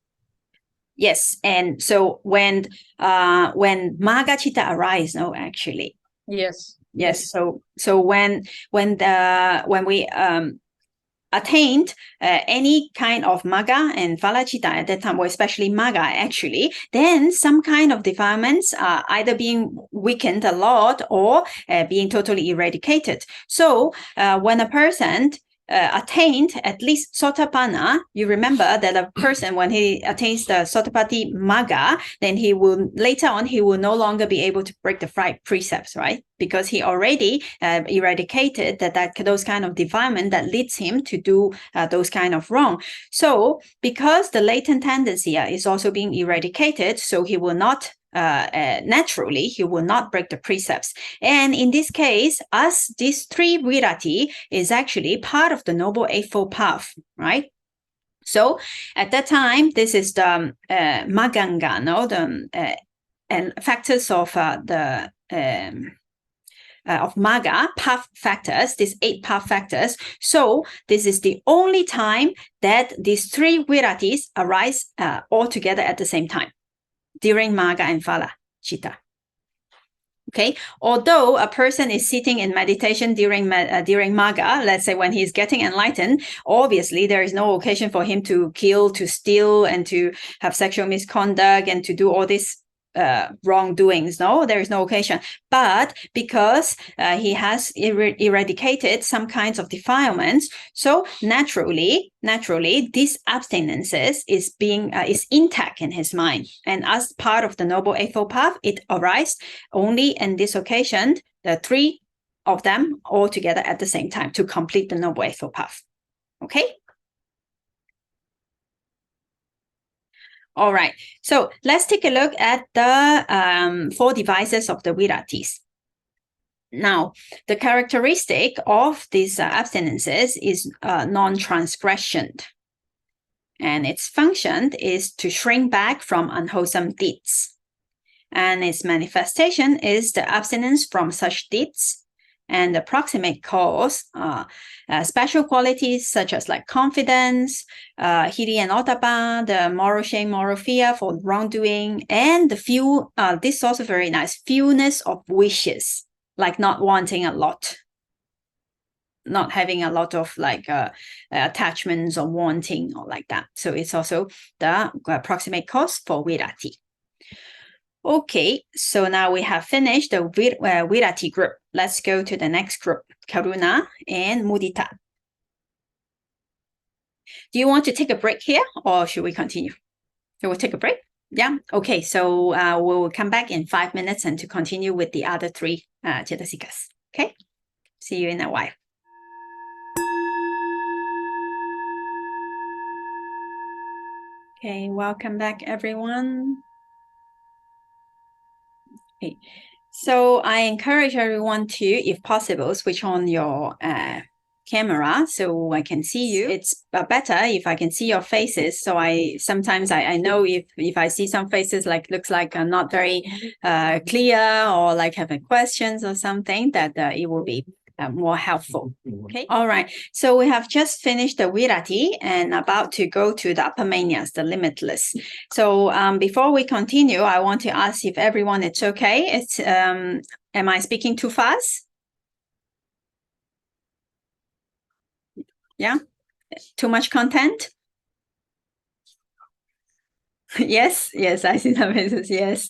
Yes, and so when Magga Citta arise, no, actually. Yes. Yes. So when we attained any kind of magga and phala citta at that time, or especially magga actually, then some kind of defilements are either being weakened a lot or being totally eradicated. So when a person attained at least sotapanna, you remember that a person, when he attains the sotapanna magga, then he will no longer be able to break the five precepts, right? Because he already eradicated those kind of defilement that leads him to do those kind of wrong. So because the latent tendency is also being eradicated, so he will not naturally, he will not break the precepts. And in this case, as these three virati is actually part of the Noble Eightfold Path, right? So at that time, this is the maganga, no, and factors of the of magga path factors, these 8 path factors. So this is the only time that these three viratis arise all together at the same time, during magga and phala citta. Okay, although a person is sitting in meditation during magga, let's say when he's getting enlightened, obviously there is no occasion for him to kill, to steal, and to have sexual misconduct and to do all this wrongdoings. No, there is no occasion. But because he has eradicated some kinds of defilements, so naturally these abstinences is intact in his mind, and as part of the Noble Eightfold Path, it arises only in this occasion, the 3 of them all together at the same time to complete the Noble Eightfold Path. Okay. All right, so let's take a look at the 4 devices of the viratis. Now, the characteristic of these abstinences is non-transgression. And its function is to shrink back from unwholesome deeds. And its manifestation is the abstinence from such deeds. And the proximate cause special qualities such as like confidence, hiri and ottappa, the moral shame, moral fear for wrongdoing, and the this is also very nice, fewness of wishes, like not wanting a lot, not having a lot of like attachments or wanting or like that. So it's also the proximate cause for virati. Okay, so now we have finished the virati group. Let's go to the next group, Karuṇā and Muditā. Do you want to take a break here, or should we continue? Should we take a break? Yeah, okay, so we'll come back in 5 minutes and to continue with the other 3 Cetasikas. Okay, see you in a while. Okay, welcome back, everyone. Okay, so I encourage everyone to, if possible, switch on your camera so I can see you. It's better if I can see your faces. So sometimes I know if I see some faces like looks like not very clear or like having questions or something, that it will be more helpful. Okay. All right. So we have just finished the virati and about to go to the Appamaññās, the limitless. So before we continue, I want to ask if everyone it's okay. It's am I speaking too fast? Yeah. Too much content? Yes. Yes. I see some faces. Yes.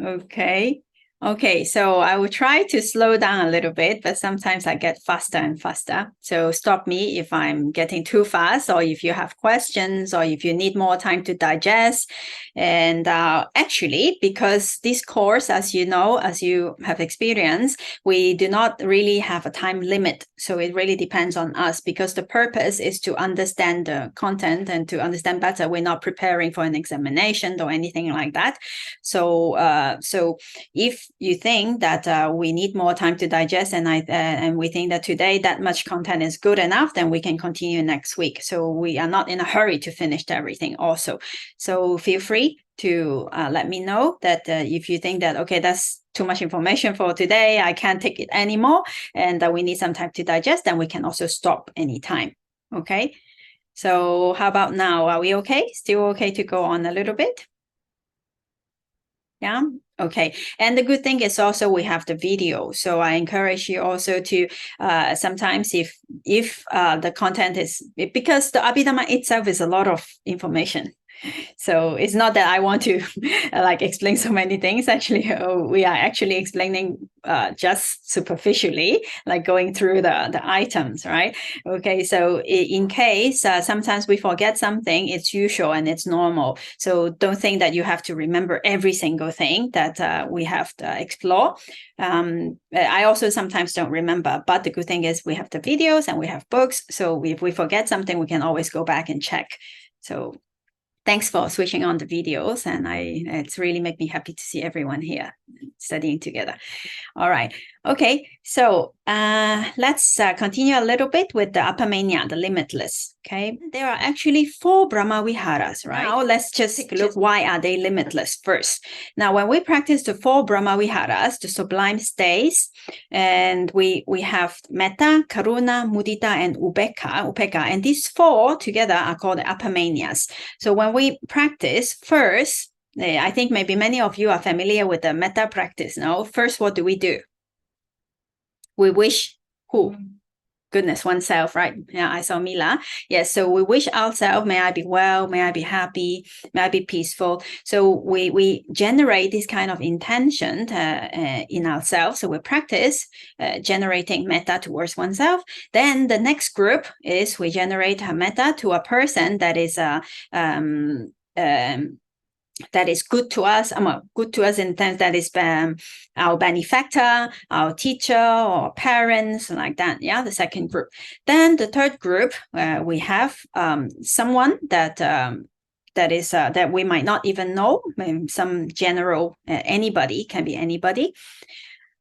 Okay. Okay, so I will try to slow down a little bit, but sometimes I get faster and faster. So stop me if I'm getting too fast, or if you have questions, or if you need more time to digest. And actually, because this course, as you know, as you have experienced, we do not really have a time limit. So it really depends on us, because the purpose is to understand the content and to understand better. We're not preparing for an examination or anything like that. So if you think that we need more time to digest, and we think that today that much content is good enough, then we can continue next week. So we are not in a hurry to finish everything also. So feel free to let me know that if you think that, okay, that's too much information for today, I can't take it anymore, and that we need some time to digest, then we can also stop anytime. Okay, so how about now? Are we okay? Still okay to go on a little bit? Yeah. Okay. And the good thing is also we have the video. So I encourage you also to sometimes if the content is, because the Abhidhamma itself is a lot of information. So it's not that I want to like explain so many things. Actually, we are actually explaining just superficially, like going through the items, right? Okay, so in case sometimes we forget something, it's usual and it's normal. So don't think that you have to remember every single thing that we have to explore. I also sometimes don't remember, but the good thing is we have the videos and we have books. So if we forget something, we can always go back and check. So thanks for switching on the videos, and it's really made me happy to see everyone here studying together. All right. Okay. So let's continue a little bit with the Appamaññā, the limitless. Okay. There are actually 4 Brahma Viharas, right? Now let's just take a look. Why are they limitless first? Now, when we practice the 4 Brahma Viharas, the sublime states, and we have Metta, Karuṇā, Muditā, and Upekkha, and these 4 together are called the Appamaññās. So when we practice first, I think maybe many of you are familiar with the metta practice. No, first, what do? We wish who? Goodness, oneself, right? Yeah, I saw Mila. Yes, so we wish ourselves, may I be well, may I be happy, may I be peaceful. So we generate this kind of intention in ourselves. So we practice generating metta towards oneself. Then the next group is we generate a metta to a person that is good to us, good to us in the sense that is our benefactor, our teacher, or parents, like that. Yeah, the second group. Then the third group, we have someone that we might not even know, some general, anybody, can be anybody.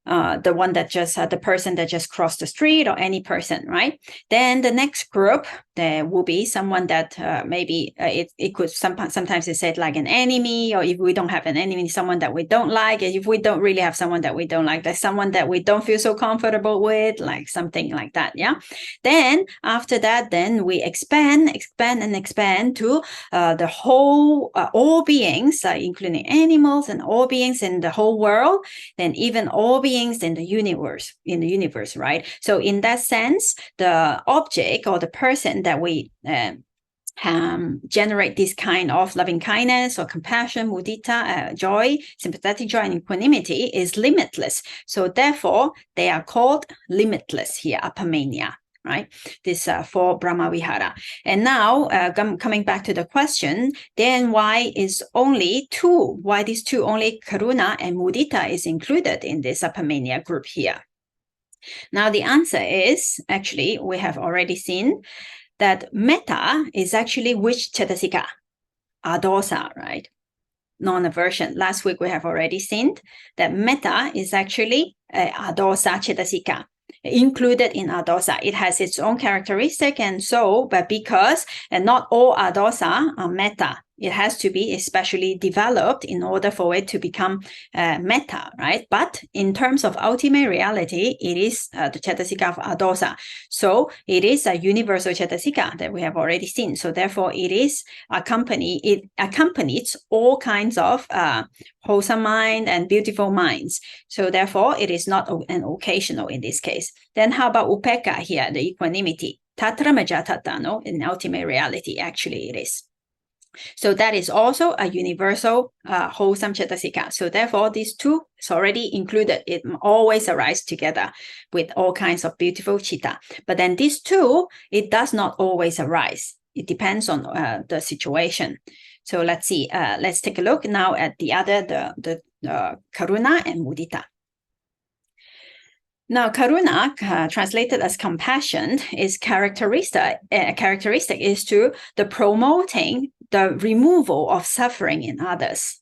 The one that just the person that just crossed the street, or any person, right? Then the next group, there will be someone that maybe it could sometimes it's said like an enemy, or if we don't have an enemy, someone that we don't like. If we don't really have someone that we don't like, there's someone that we don't feel so comfortable with, like something like that. Yeah. Then after that, then we expand to the whole all beings, including animals and all beings in the whole world, then even all beings in the universe, right? So in that sense, the object or the person that we generate this kind of loving kindness or compassion, mudita, joy, sympathetic joy, and equanimity is limitless. So therefore, they are called limitless here, Appamaññā. Right, this 4 Brahma Vihara. And now coming back to the question, then why these 2, only Karuṇā and Muditā is included in this Appamaññā group here? Now the answer is, actually, we have already seen that metta is actually which Cetasika? Adosa, right? Non-aversion. Last week we have already seen that metta is actually adosa Cetasika, included in adosa. It has its own characteristic, and so, but because not all adosa are metta, it has to be especially developed in order for it to become metta, right? But in terms of ultimate reality, it is the Cetasika of adosa. So it is a universal Cetasika that we have already seen. So therefore, it accompanies all kinds of wholesome mind and beautiful minds. So therefore, it is not an occasional in this case. Then how about upekkha here, the equanimity? Tatra majatata, no? In ultimate reality, actually it is. So that is also a universal wholesome Cetasika. So therefore, these 2 is already included. It always arises together with all kinds of beautiful chitta. But then these 2, it does not always arise. It depends on the situation. So let's see. Let's take a look now at the other, the Karuṇā and Muditā. Now, Karuṇā, translated as compassion, is characteristic is to the promoting the removal of suffering in others.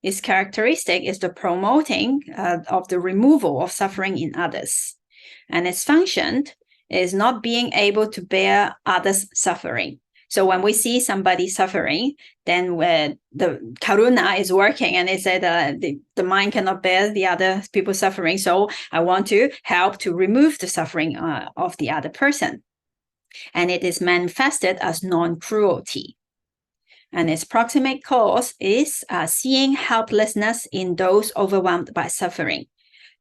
Its characteristic is the promoting of the removal of suffering in others. And its function is not being able to bear others' suffering. So when we see somebody suffering, then when the Karuṇā is working, and they say that the mind cannot bear the other people's suffering, so I want to help to remove the suffering of the other person. And it is manifested as non-cruelty. And its proximate cause is seeing helplessness in those overwhelmed by suffering.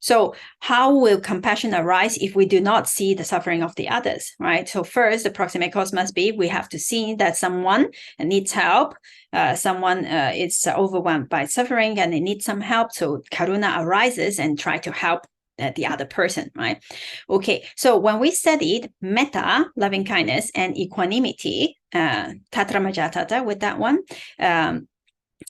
So how will compassion arise if we do not see the suffering of the others, right? So first, the proximate cause must be we have to see that someone needs help. Someone is overwhelmed by suffering and they need some help. So Karuṇā arises and try to help the other person, right? Okay, so when we studied metta, loving kindness, and equanimity, tathara with that one,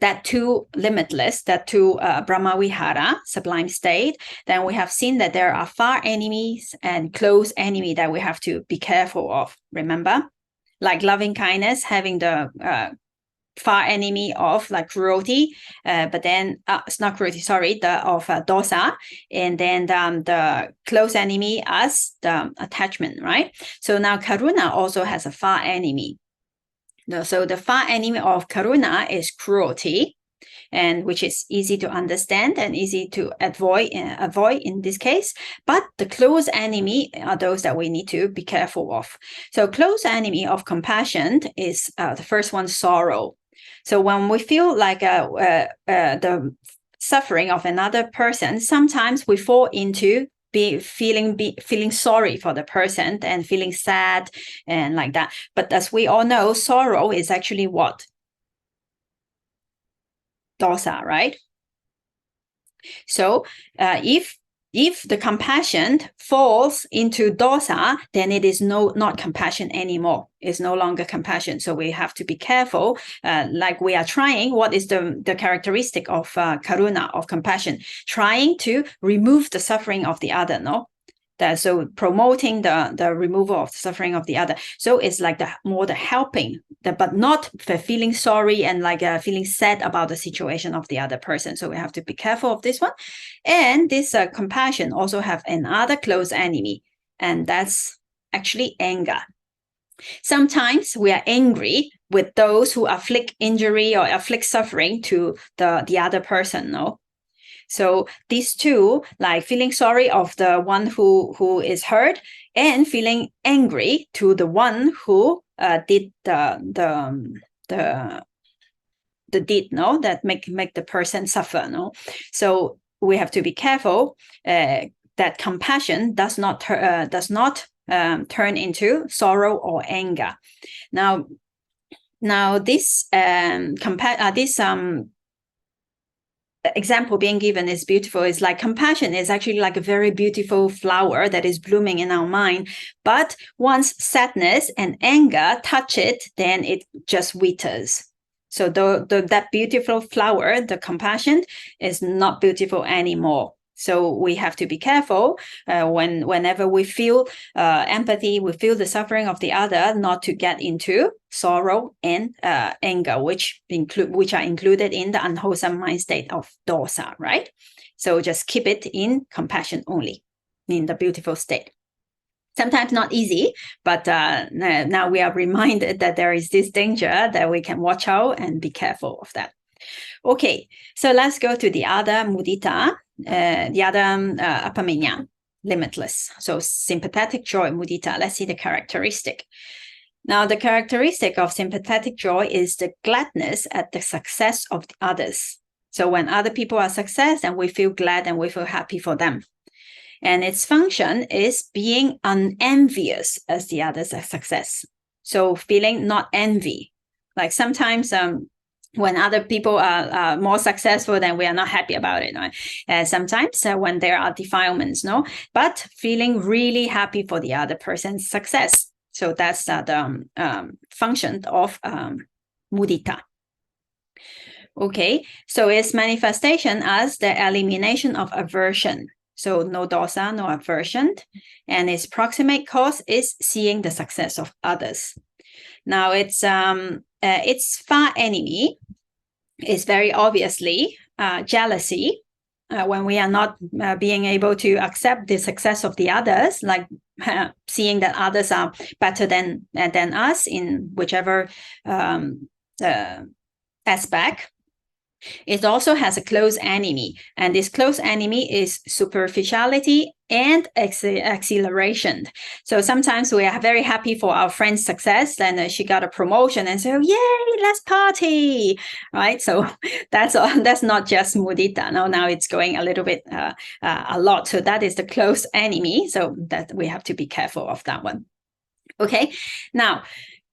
that two limitless, that two Brahmavihara, sublime state, then we have seen that there are far enemies and close enemy that we have to be careful of. Remember, like loving kindness having the far enemy of like cruelty, but then it's not cruelty, sorry, of dosa, and then the close enemy as the attachment, right? So now Karuṇā also has a far enemy. So the far enemy of Karuṇā is cruelty, and which is easy to understand and easy to avoid in this case. But the close enemy are those that we need to be careful of. So close enemy of compassion is the first one, sorrow. So when we feel like the suffering of another person, sometimes we fall into feeling sorry for the person and feeling sad and like that. But as we all know, sorrow is actually what? Dosa, right? So if the compassion falls into dosa, then it is not compassion anymore. It's no longer compassion. So we have to be careful. Like we are trying, what is the characteristic of Karuṇā, of compassion? Trying to remove the suffering of the other, no? So promoting the removal of the suffering of the other. So it's like the helping, but not for feeling sorry and like feeling sad about the situation of the other person. So we have to be careful of this one. And this compassion also have another close enemy, and that's actually anger. Sometimes we are angry with those who afflict injury or afflict suffering to the other person, no? So these two, like feeling sorry of the one who is hurt and feeling angry to the one who did the deed, no, that make the person suffer, no. So we have to be careful that compassion does not turn into sorrow or anger. Now this example being given is beautiful. It's like compassion is actually like a very beautiful flower that is blooming in our mind. But once sadness and anger touch it, then it just withers. So that beautiful flower, the compassion, is not beautiful anymore. So we have to be careful whenever we feel empathy, we feel the suffering of the other, not to get into sorrow and anger, which are included in the unwholesome mind state of dosa, right? So just keep it in compassion only, in the beautiful state. Sometimes not easy, but now we are reminded that there is this danger that we can watch out and be careful of that. Okay, so let's go to the other muditā, the other Appamaññā, limitless. So sympathetic joy, muditā. Let's see the characteristic. Now, the characteristic of sympathetic joy is the gladness at the success of the others. So when other people are success, and we feel glad and we feel happy for them. And its function is being unenvious as the others are success. So feeling not envy. Like sometimes when other people are more successful, then we are not happy about it. Right? Sometimes when there are defilements, no, but feeling really happy for the other person's success. So that's the function of muditā. Okay, so its manifestation as the elimination of aversion. So no dosa, no aversion, and its proximate cause is seeing the success of others. Now its far enemy is very obviously jealousy. When we are not being able to accept the success of the others, like seeing that others are better than us in whichever aspect. It also has a close enemy, and this close enemy is superficiality and acceleration. So sometimes we are very happy for our friend's success, and she got a promotion, and so yay, let's party, right? So that's not just mudita. Now it's going a little bit a lot. So that is the close enemy. So that we have to be careful of that one. Okay, now.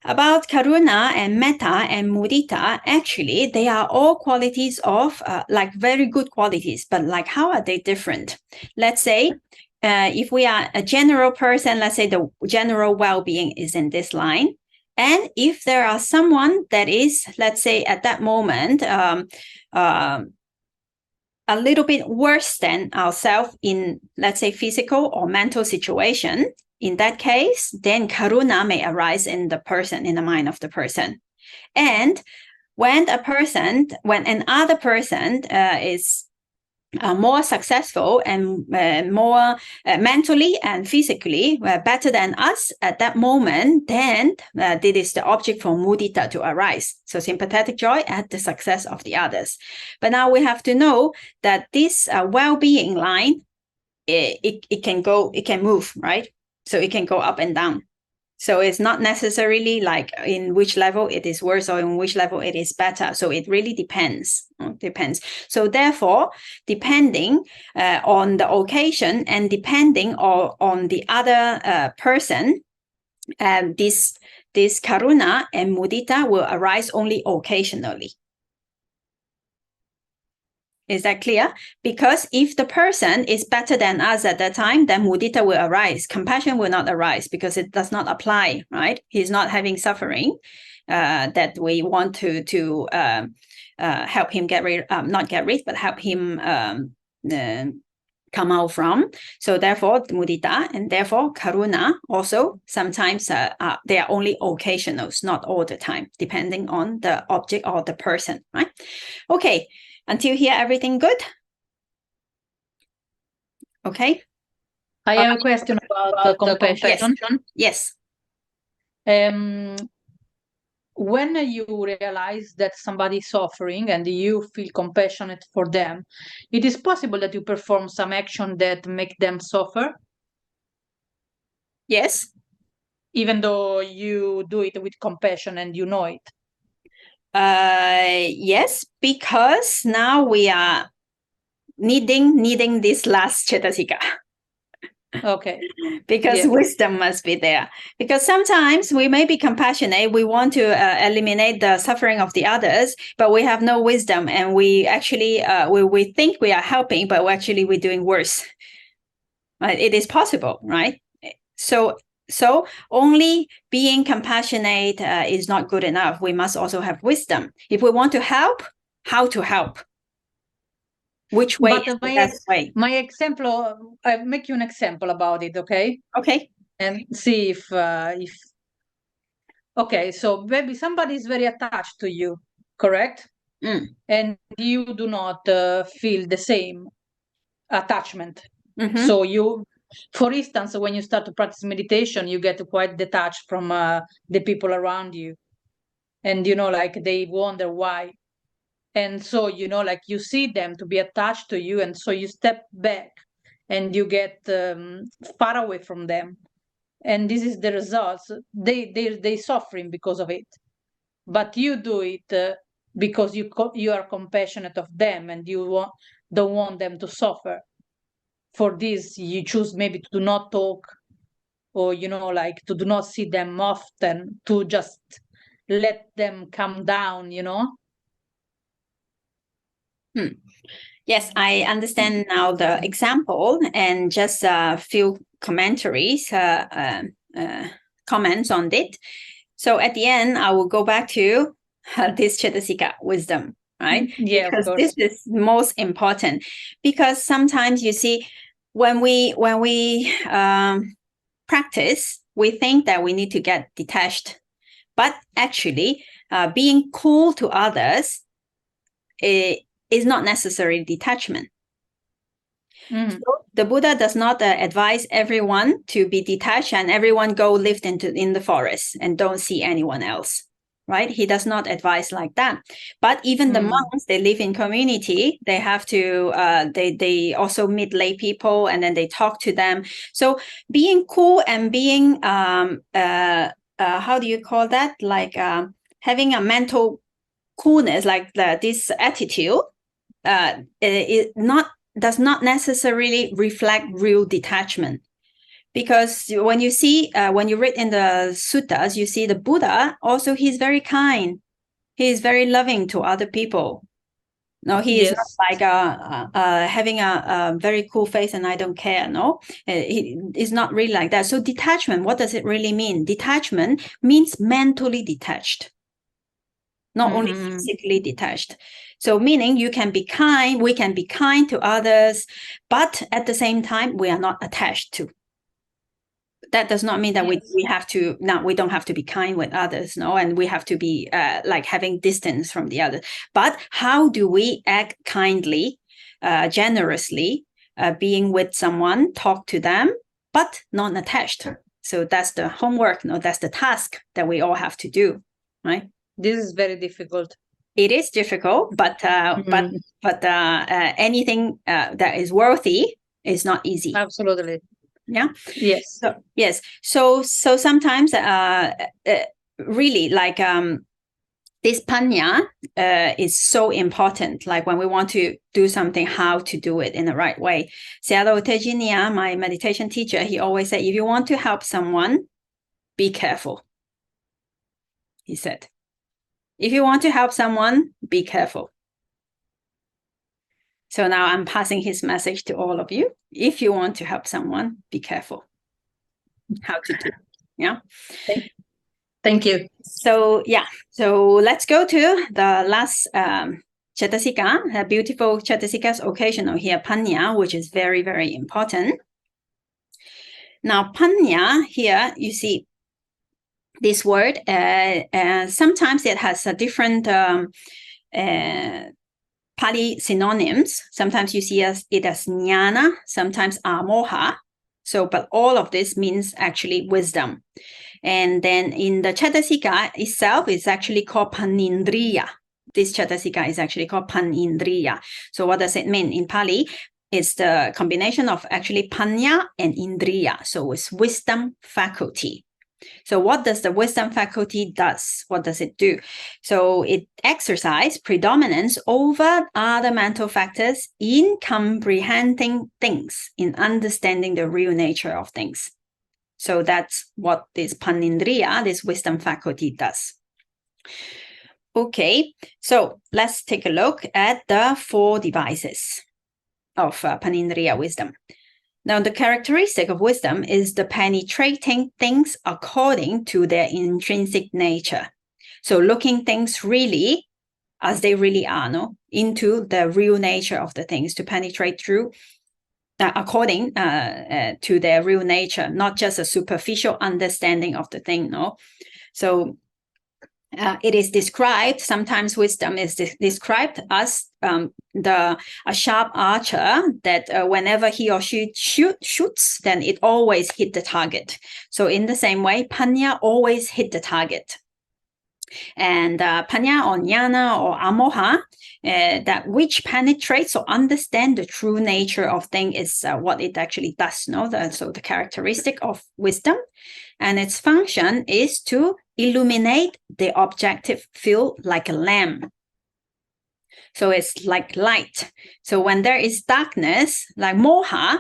About Karuṇā and Metta and Muditā, actually, they are all qualities of like very good qualities, but like how are they different? Let's say if we are a general person, let's say the general well-being is in this line. And if there are someone that is, let's say at that moment, a little bit worse than ourselves in, let's say, physical or mental situation, in that case, then Karuṇā may arise in the person, in the mind of the person. And when another person is more successful and more mentally and physically better than us at that moment, then this is the object for mudita to arise. So sympathetic joy at the success of the others. But now we have to know that this well-being line, it can move, right? So it can go up and down. So it's not necessarily like in which level it is worse or in which level it is better. So it really depends. So therefore, depending on the occasion and depending on the other person, this Karuṇā and Muditā will arise only occasionally. Is that clear? Because if the person is better than us at that time, then mudita will arise. Compassion will not arise because it does not apply, right? He's not having suffering that we want to help him but help him come out from. So therefore, mudita and therefore Karuṇā also sometimes they are only occasionals, not all the time, depending on the object or the person, right? Okay. Until here, everything good? Okay. I have a question about compassion. Yes. When you realize that somebody is suffering and you feel compassionate for them, it is possible that you perform some action that make them suffer? Yes. Even though you do it with compassion and you know it? Yes, because now we are needing this last Cetasika. Okay. Because wisdom must be there. Because sometimes we may be compassionate, we want to eliminate the suffering of the others, but we have no wisdom, and we actually we think we are helping, but we're doing worse. Right? It is possible, right? So only being compassionate is not good enough. We must also have wisdom. If we want to help, how to help? Which way is the best way? My example, I'll make you an example about it, okay? Okay. And see if okay, so maybe somebody is very attached to you, correct? And you do not feel the same attachment. Mm-hmm. So you, for instance, when you start to practice meditation, you get quite detached from the people around you. And, like they wonder why. And so, like you see them to be attached to you. And so you step back and you get far away from them. And this is the results. They suffering because of it. But you do it because you are compassionate of them and you don't want them to suffer. For this, you choose maybe to not talk, or like to do not see them often, to just let them come down. Yes, I understand now the example, and just a few commentaries, comments on it. So at the end, I will go back to this Cetasika wisdom, right? Yeah, because this is most important. Because sometimes you see, when we practice, we think that we need to get detached, but actually, being cool to others is not necessarily detachment. So the Buddha does not advise everyone to be detached and everyone go live in the forest and don't see anyone else, right? He does not advise like that. But even the monks, they live in community. They have to, they also meet lay people and then they talk to them. So being cool and being, how do you call that? Like having a mental coolness, like this attitude, it does not necessarily reflect real detachment. Because when you see, when you read in the suttas, you see the Buddha, also he's very kind. He is very loving to other people. No, he is not like having a very cool face and I don't care, no? He is not really like that. So detachment, what does it really mean? Detachment means mentally detached, not only physically detached. So meaning you can be kind, we can be kind to others, but at the same time, we are not attached to. That does not mean that we have to, no, we don't have to be kind with others, no, and we have to be like having distance from the other. But how do we act kindly, generously, being with someone, talk to them, but not attached? So that's the homework, no, that's the task that we all have to do, right? This is very difficult. It is difficult, but anything that is worthy is not easy. Absolutely. Yeah. Yes. So, yes. So sometimes, really, like this paññā is so important. Like when we want to do something, how to do it in the right way. Sayadaw Tejiniya, my meditation teacher, he always said, if you want to help someone, be careful. He said, if you want to help someone, be careful. So now I'm passing his message to all of you. If you want to help someone, be careful how to do. Yeah. Thank you. So yeah. So let's go to the last Cetasika, a beautiful Cetasikas occasional here, Paññā, which is very, very important. Now, Paññā here, you see this word, sometimes it has a different Pali synonyms. Sometimes you see it as jnana, sometimes amoha. So, but all of this means actually wisdom. And then in the Cetasika itself, it's actually called panindriya. This Cetasika is actually called panindriya. So what does it mean? In Pali, it's the combination of actually paññā and indriya. So it's wisdom faculty. So what does the wisdom faculty does? What does it do? So it exercises predominance over other mental factors in comprehending things, in understanding the real nature of things. So that's what this panindriya, this wisdom faculty, does. Okay, so let's take a look at the 4 devices of panindriya wisdom. Now, the characteristic of wisdom is the penetrating things according to their intrinsic nature. So looking things really as they really are, no? Into the real nature of the things, to penetrate through according to their real nature, not just a superficial understanding of the thing, no? So it is described, sometimes wisdom is described as a sharp archer that whenever he or she shoots, then it always hit the target. So in the same way, paññā always hit the target. And paññā or jnana or amoha, that which penetrates or understand the true nature of thing is what it actually does, no? So the characteristic of wisdom, and its function is to illuminate the objective field like a lamp. So it's like light. So when there is darkness, like moha,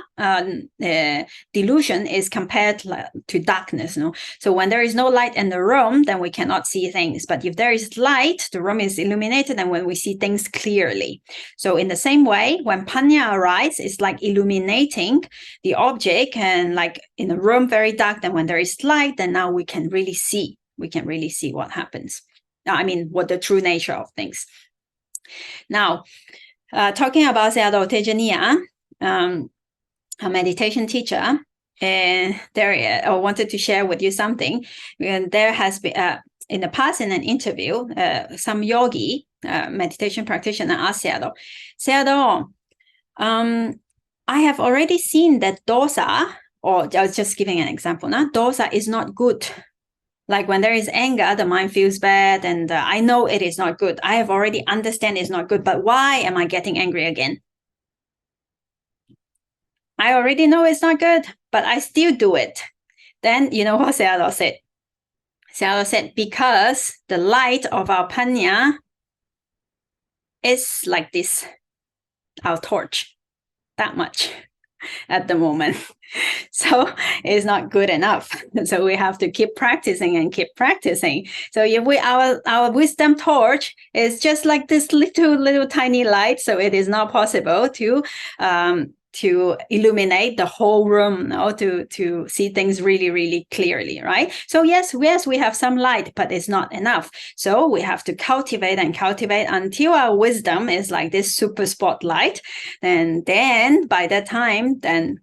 delusion is compared to darkness. No? So when there is no light in the room, then we cannot see things. But if there is light, the room is illuminated, and when we see things clearly. So in the same way, when paññā arises, it's like illuminating the object, and like in a room very dark, then when there is light, then now we can really see. We can really see what happens. I mean, what the true nature of things. Now, talking about Sayadaw Tejaniya, a meditation teacher, and I wanted to share with you something. And there has been, in the past, in an interview, some yogi, meditation practitioner, asked Sayadaw, I have already seen that dosa, or I was just giving an example now, dosa is not good. Like when there is anger, the mind feels bad, and I know it is not good. I have already understand it's not good, but why am I getting angry again? I already know it's not good, but I still do it. Then you know what Sayadaw said? Sayadaw said, because the light of our Paññā is like this, our torch, that much at the moment. So it's not good enough. So we have to keep practicing and keep practicing. So if our wisdom torch is just like this little tiny light, so it is not possible to illuminate the whole room, to see things really, really clearly, right? So yes, we have some light, but it's not enough. So we have to cultivate and cultivate until our wisdom is like this super spotlight. And then by that time, then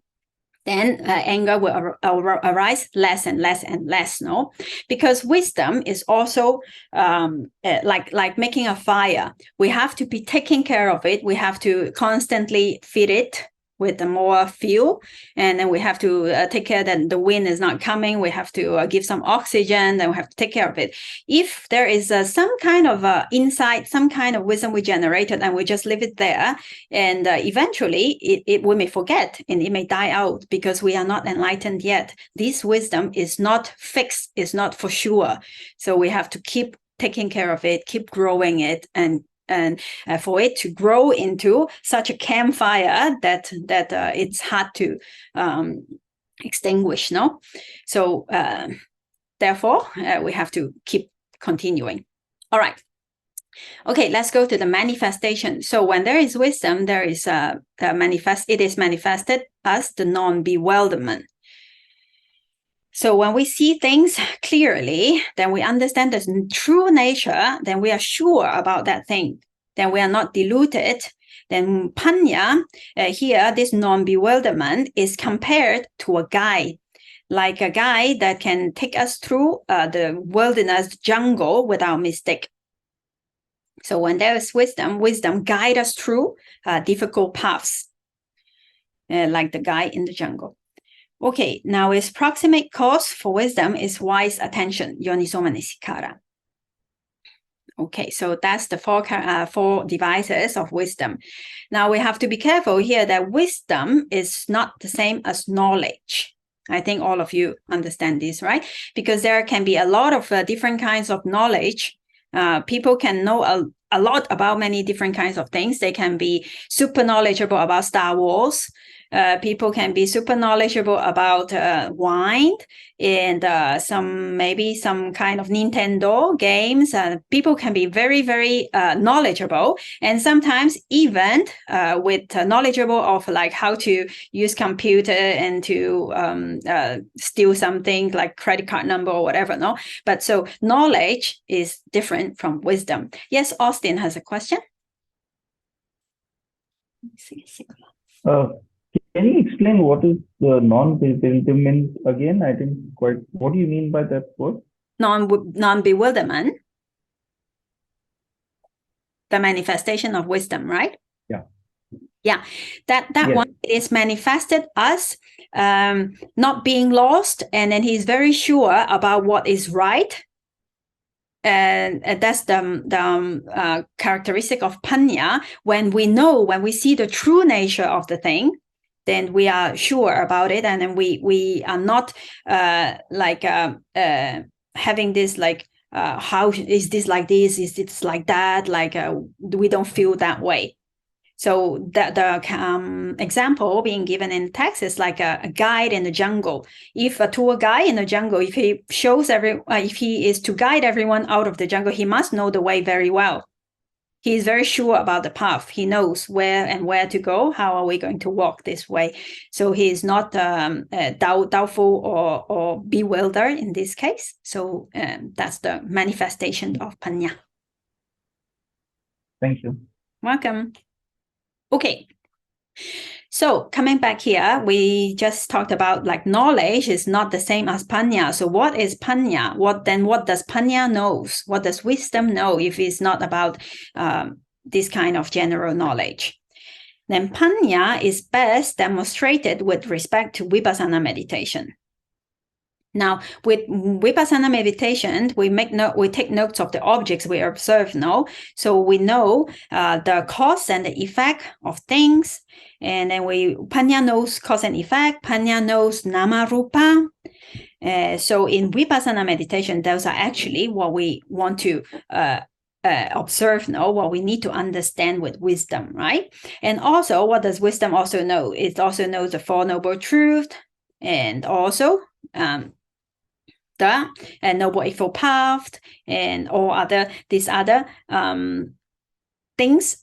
anger will arise less and less and less, no? Because wisdom is also like making a fire. We have to be taking care of it. We have to constantly feed it with more fuel, and then we have to take care that the wind is not coming. We have to give some oxygen, then we have to take care of it. If there is some kind of insight, some kind of wisdom we generated, and we just leave it there, and eventually we may forget, and it may die out because we are not enlightened yet. This wisdom is not fixed, is not for sure. So we have to keep taking care of it, keep growing it, and for it to grow into such a campfire that it's hard to extinguish, no? So therefore, we have to keep continuing. All right. Okay, let's go to the manifestation. So when there is wisdom, there is it is manifested as the non-bewilderment. So when we see things clearly, then we understand the true nature, then we are sure about that thing. Then we are not deluded. Then Paññā, here, this non-bewilderment is compared to a guide, like a guide that can take us through the wilderness jungle without mistake. So when there is wisdom guides us through difficult paths, like the guide in the jungle. Okay, now its proximate cause for wisdom is wise attention, yoniso manasikara. Okay, so that's the four devices of wisdom. Now we have to be careful here that wisdom is not the same as knowledge. I think all of you understand this, right? Because there can be a lot of different kinds of knowledge. People can know a lot about many different kinds of things. They can be super knowledgeable about Star Wars. People can be super knowledgeable about wine and maybe some kind of Nintendo games. People can be very, very knowledgeable, and sometimes even with knowledgeable of like how to use computer and to steal something like credit card number or whatever. No, but so knowledge is different from wisdom. Yes, Austin has a question. Can you explain what is the non-bewilderment again? I didn't quite. What do you mean by that word? Non-bewilderment. The manifestation of wisdom, right? Yeah. Yeah. That yes. One is manifested as not being lost, and then he's very sure about what is right. And that's the characteristic of Paññā. When we see the true nature of the thing, then we are sure about it, and then we are not having this like how is this like this? Is this like that? Like we don't feel that way. So the example being given in the text is like a guide in the jungle. If a tour guide in the jungle, if he shows if he is to guide everyone out of the jungle, he must know the way very well. He is very sure about the path. He knows where to go. How are we going to walk this way? So he is not doubtful or bewildered in this case. So that's the manifestation of Paññā. Thank you. Welcome. Okay. So coming back here, we just talked about like knowledge is not the same as Paññā. So what is Paññā? What does Paññā knows? What does wisdom know if it's not about this kind of general knowledge? Then Paññā is best demonstrated with respect to Vipassana meditation. Now, with Vipassana meditation, we take notes of the objects we observe, no? So we know the cause and the effect of things. And then Paññā knows cause and effect. Paññā knows nama rupa. So in Vipassana meditation, those are actually what we want to observe, no? What we need to understand with wisdom, right? And also, what does wisdom also know? It also knows the Four Noble Truths, and also the Noble Eightfold Path, and all these other things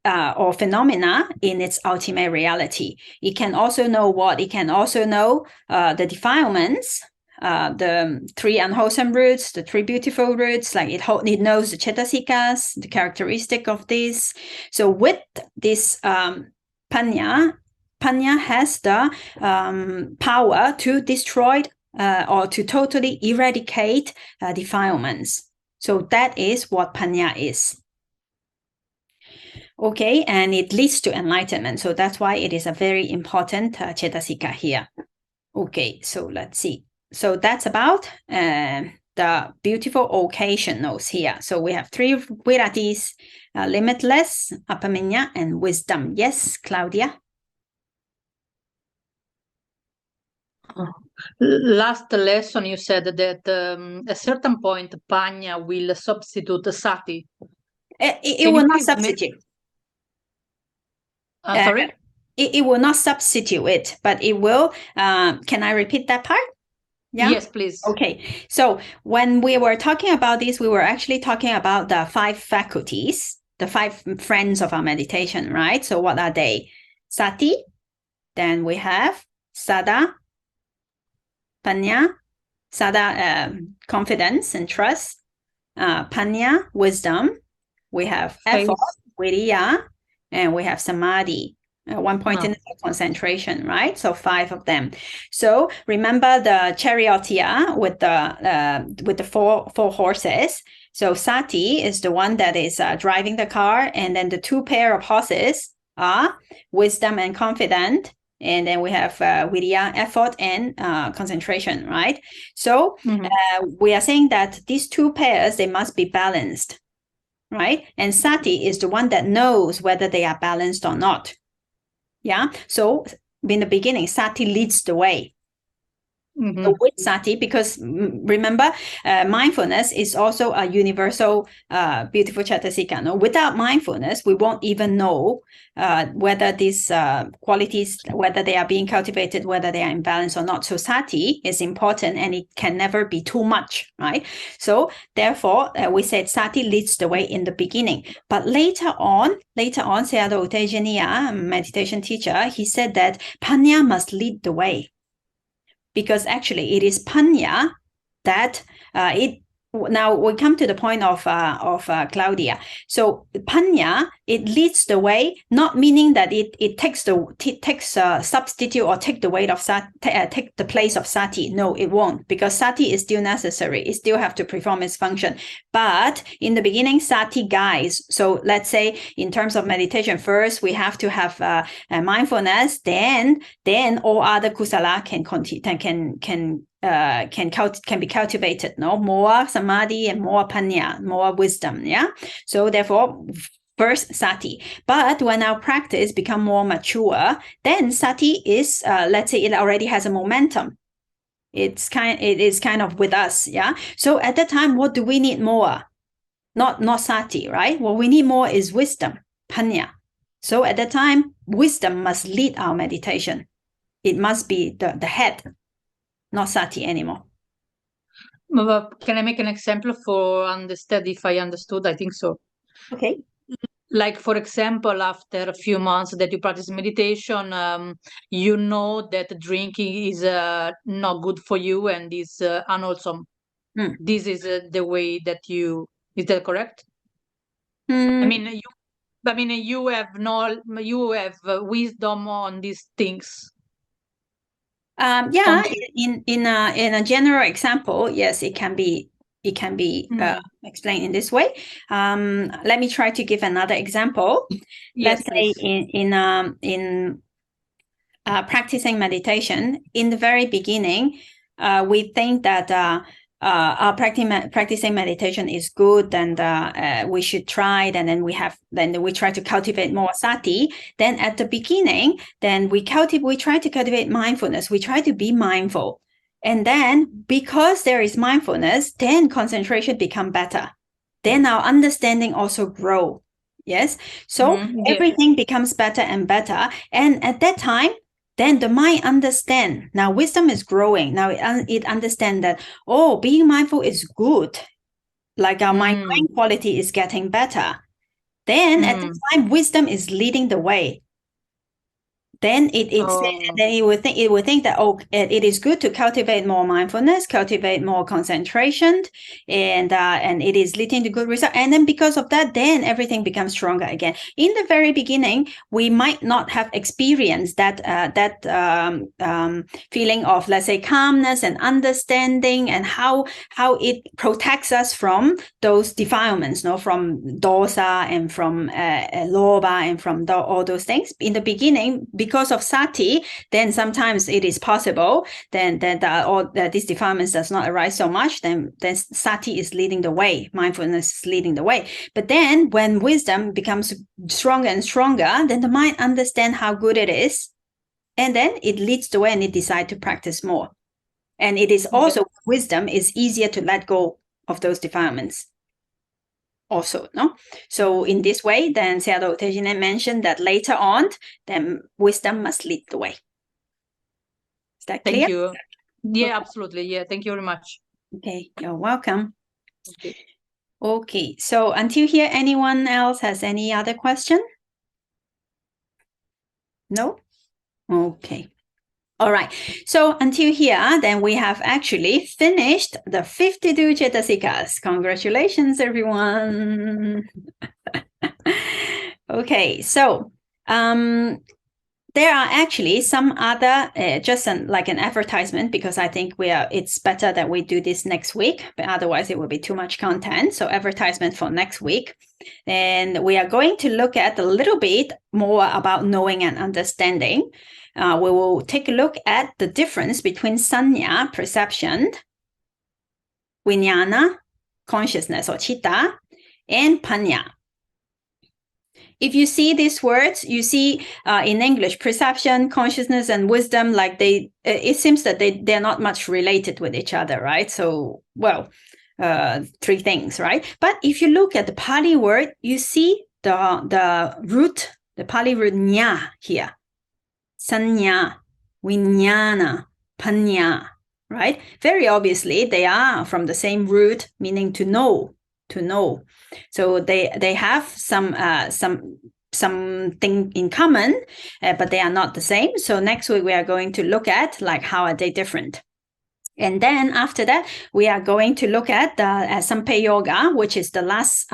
or phenomena in its ultimate reality. It can also know what? It can also know the defilements, the 3 unwholesome roots, the 3 beautiful roots, like it knows the Cetasikas, the characteristic of this. So with this Paññā has the power to destroy or to totally eradicate defilements. So that is what Paññā is. Okay, and it leads to enlightenment. So that's why it is a very important Cetasika here. Okay, so let's see. So that's about the beautiful occasionals here. So we have 3 Viratis, Limitless, Appamaññā, and Wisdom. Yes, Claudia? Last lesson, you said that at a certain point, Paññā will substitute Sati. It will not substitute. Sorry? It will not substitute it, but it will. Can I repeat that part? Yeah? Yes, please. Okay. So when we were talking about this, we were actually talking about the 5 faculties, the 5 friends of our meditation, right? So what are they? Sati, then we have Saddha, Paññā, Saddha, confidence and trust, Paññā, wisdom, we have effort, Viriya, and we have Samadhi. 1 point in concentration, right? So 5 of them. So remember the charioteer with the four horses. So Sati is the one that is driving the car, and then the 2 pair of horses are wisdom and confident, and then we have Viriya, effort, and concentration, right? So we are saying that these 2 pairs, they must be balanced, right? And Sati is the one that knows whether they are balanced or not. Yeah, so in the beginning, Sati leads the way. So with Sati, because remember, mindfulness is also a universal, beautiful Cetasika. No? Without mindfulness, we won't even know whether these qualities, whether they are being cultivated, whether they are in balance or not. So Sati is important, and it can never be too much, right? So therefore, we said Sati leads the way in the beginning. But later on, Sayadaw U Tejaniya, meditation teacher, he said that Paññā must lead the way. Because actually it is Paññā that now we come to the point of Claudia. So Paññā, it leads the way, not meaning that it takes substitute or take the weight of take the place of Sati. No, it won't, because Sati is still necessary. It still have to perform its function. But in the beginning, Sati guides. So let's say in terms of meditation, first we have to have mindfulness. Then all other kusala can be cultivated, no? More samadhi and more paññā, more wisdom, yeah? So therefore, first Sati. But when our practice become more mature, then Sati is, let's say it already has a momentum. It is kind of with us, yeah? So at that time, what do we need more? Not Sati, right? What we need more is wisdom, paññā. So at that time, wisdom must lead our meditation. It must be the head, not Sati anymore. Can I make an example for understand if I understood? I think so. Okay. Like, for example, after a few months that you practice meditation, you know that drinking is not good for you and is unwholesome. This is the way that is that correct? I mean, you have wisdom on these things. Yeah, in a general example, yes, it can be explained in this way. Let me try to give another example. Yes, let's say in practicing meditation, in the very beginning, we think that our practicing meditation is good, and we should try it, and then we try to cultivate more sati. Then at the beginning, then we try to cultivate mindfulness. We try to be mindful, and then because there is mindfulness, then concentration become better. Then our understanding also grow. Yes, so everything becomes better and better, and at that time, then the mind understand. Now wisdom is growing. Now it understand that, oh, being mindful is good. Like our mind quality is getting better. Then at the time, wisdom is leading the way. Then it would think that, oh, it is good to cultivate more mindfulness, cultivate more concentration, and it is leading to good result. And then because of that, then everything becomes stronger again. In the very beginning, we might not have experienced that feeling of, let's say, calmness and understanding, and how it protects us from those defilements, from dosa and from lobha and from all those things. In the beginning, because of sati, then sometimes it is possible. Then these defilements does not arise so much. Then sati is leading the way. Mindfulness is leading the way. But then when wisdom becomes stronger and stronger, then the mind understands how good it is, and then it leads the way, and it decides to practice more. And it is also wisdom is easier to let go of those defilements. Also, no. So in this way, then Sayadaw Tejinen mentioned that later on, then wisdom must lead the way. Is that clear? Thank you. Yeah, absolutely. Yeah, thank you very much. Okay, you're welcome. Okay, so until here, anyone else has any other question? No? Okay. All right. So until here, then we have actually finished the 52 Cetasikas. Congratulations, everyone. Okay, so there are actually some other, just like an advertisement, because I think it's better that we do this next week, but otherwise it will be too much content. So advertisement for next week. And we are going to look at a little bit more about knowing and understanding. We will take a look at the difference between sanya, perception, vijnana, consciousness or citta, and paññā. If you see these words, you see in English, perception, consciousness, and wisdom, like it seems that they're not much related with each other, right? So, well, three things, right? But if you look at the Pali word, you see the root, the Pali root ñā here. Sanya, vijnana, paññā, right? Very obviously, they are from the same root, meaning to know. So they have something in common, but they are not the same. So next week we are going to look at like how are they different. And then after that, we are going to look at the Sampai Yoga, which is the last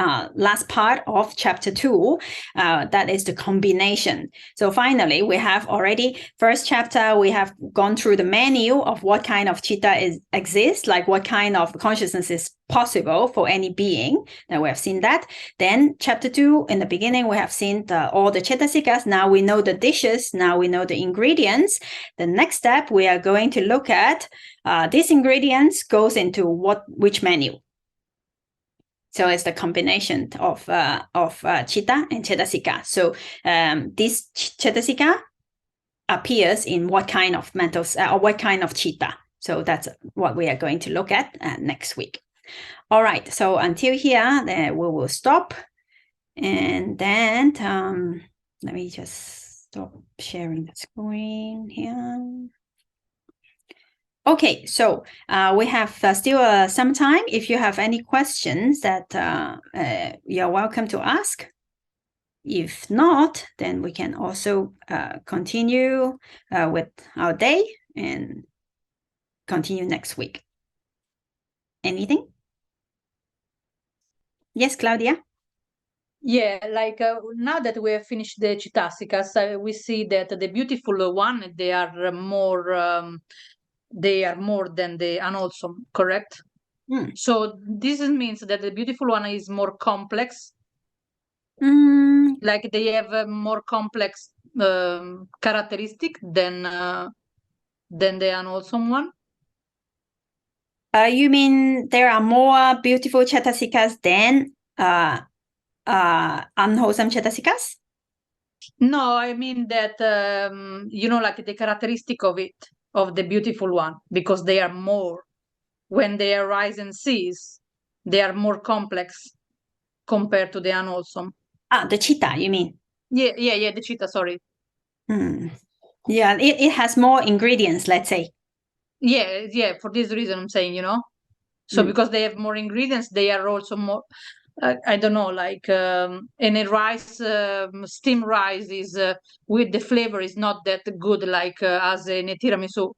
part of chapter 2. That is the combination. So finally, we have already first chapter. We have gone through the menu of what kind of citta exists, like what kind of consciousness is possible for any being. Now we have seen that. Then chapter 2, in the beginning, we have seen all the Cetasikas. Now we know the dishes. Now we know the ingredients. The next step, we are going to look at these ingredients goes into which menu. So it's the combination of citta and cetasika. So this cetasika appears in what kind of mental or what kind of citta. So that's what we are going to look at next week. All right. So until here, then we will stop, and then let me just stop sharing the screen here. Okay, so we have still some time. If you have any questions that you're welcome to ask. If not, then we can also continue with our day and continue next week. Anything? Yes, Claudia? Yeah, like now that we have finished the Cetasikas, we see that the beautiful one, they are more than the unwholesome, correct? So this means that the beautiful one is more complex. Like they have a more complex characteristic than the unwholesome one. You mean there are more beautiful Cetasikas than unwholesome Cetasikas? No, I mean that, like the characteristic of it, of the beautiful one, because they are more, when they arise and cease, they are more complex compared to the unwholesome. The Citta, you mean? Yeah, the Citta, sorry. Yeah, it has more ingredients, let's say. Yeah, for this reason I'm saying, So because they have more ingredients, they are also more, I don't know, like, and a rice, steam rice is, with the flavor is not that good like as in a tiramisu.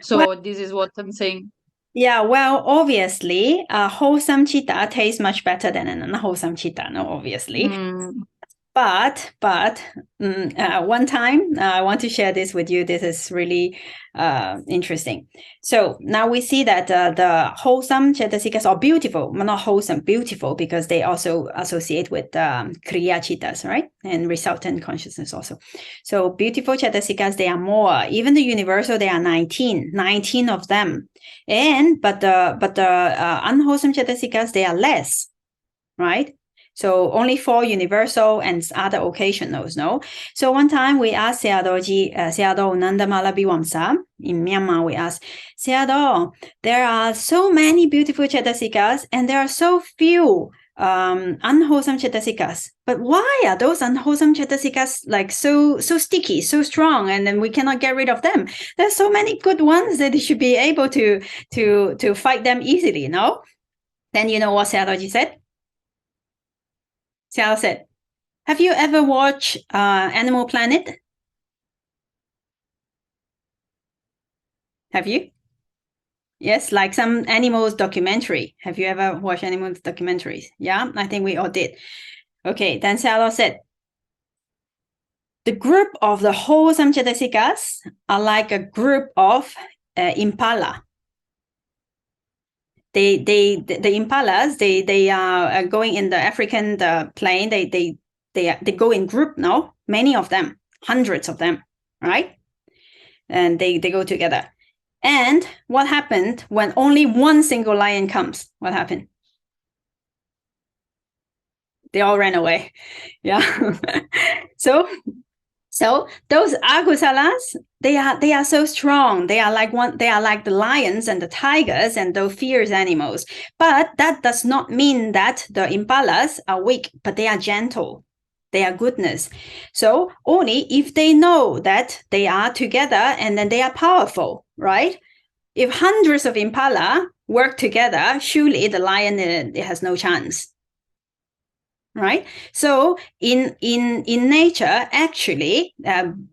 So this is what I'm saying. Yeah, well, obviously, a wholesome Citta tastes much better than an unwholesome Citta, no, obviously. But one time, I want to share this with you. This is really interesting. So now we see that the wholesome Cetasikas are beautiful, well, not wholesome, beautiful, because they also associate with Kriya Cittas, right? And resultant consciousness also. So beautiful Cetasikas, they are more. Even the universal, they are 19 of them. But the unwholesome Cetasikas, they are less, right? So only 4 universal and other occasionals, no? So one time we asked Sayadaw Nanda Malabiwamsa in Myanmar, we asked, Sayadaw, there are so many beautiful Cetasikas and there are so few unwholesome Cetasikas. But why are those unwholesome Cetasikas like so sticky, so strong, and then we cannot get rid of them? There's so many good ones that you should be able to fight them easily, no? Then you know what Sayadaw said? Sayadaw said, have you ever watched Animal Planet? Have you? Yes, like some animals documentary. Have you ever watched animals documentaries? Yeah, I think we all did. Okay, then Sayadaw said, the group of the wholesome Cetasikas are like a group of impala. The impalas, they are going in the African plain. They go in group, no? Many of them, hundreds of them, right? And they go together. And what happened when only one single lion comes? What happened? They all ran away. Yeah. So those agusalas, they are so strong. They are like the lions and the tigers and those fierce animals. But that does not mean that the impalas are weak, but they are gentle. They are goodness. So only if they know that they are together and then they are powerful, right? If hundreds of impala work together, surely the lion it has no chance. Right. So in nature, actually,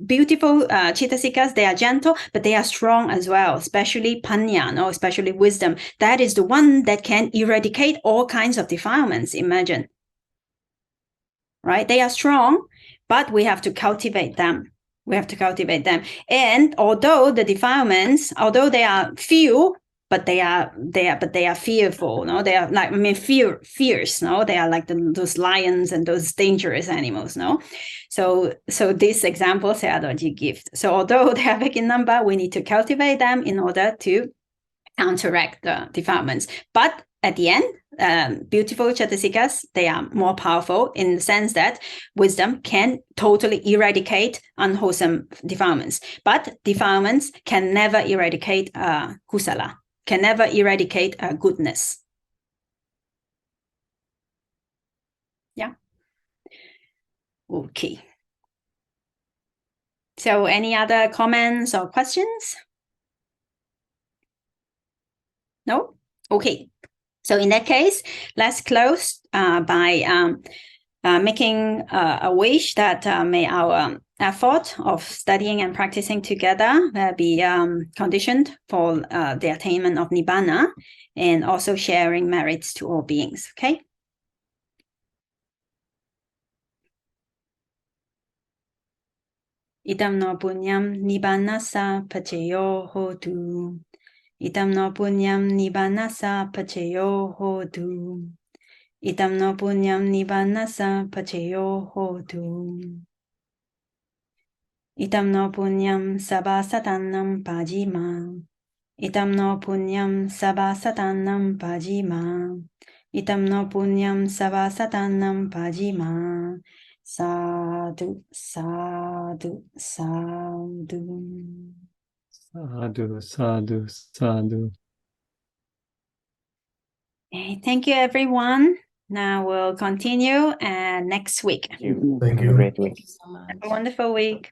beautiful Cittasikas, they are gentle, but they are strong as well, especially Paññā, no, especially wisdom. That is the one that can eradicate all kinds of defilements. Imagine. Right. They are strong, but we have to cultivate them. We have to cultivate them. And although the defilements, although they are few, but they are fearful, no? They are like, fierce, no? They are like those lions and those dangerous animals, no? So this example Sayadaw gives. So although they are big in number, we need to cultivate them in order to counteract the defilements. But at the end, beautiful Cetasikas, they are more powerful in the sense that wisdom can totally eradicate unwholesome defilements. But defilements can never eradicate kusala. Can never eradicate goodness. Yeah. Okay. So any other comments or questions? No? Okay. So in that case, let's close by making a wish that may our effort of studying and practicing together be conditioned for the attainment of Nibbana and also sharing merits to all beings. Okay? Idam no punyam Nibbanasa paceyo hotu. Idam no punyam Nibbanasa paceyo hotu. Idam no punyam Nibbanasa paceyo hotu. Idam no punyam sabba satannam pajima. Itam no punyam sabasatannam pajima. Itam no punyam sabasatannam pajima. Sadhu, sadhu, sadhu. Sadhu, sadhu, sadhu. Okay, thank you, everyone. Now we'll continue next week. Thank you. Have a great week. Thank you so much. Have a wonderful week.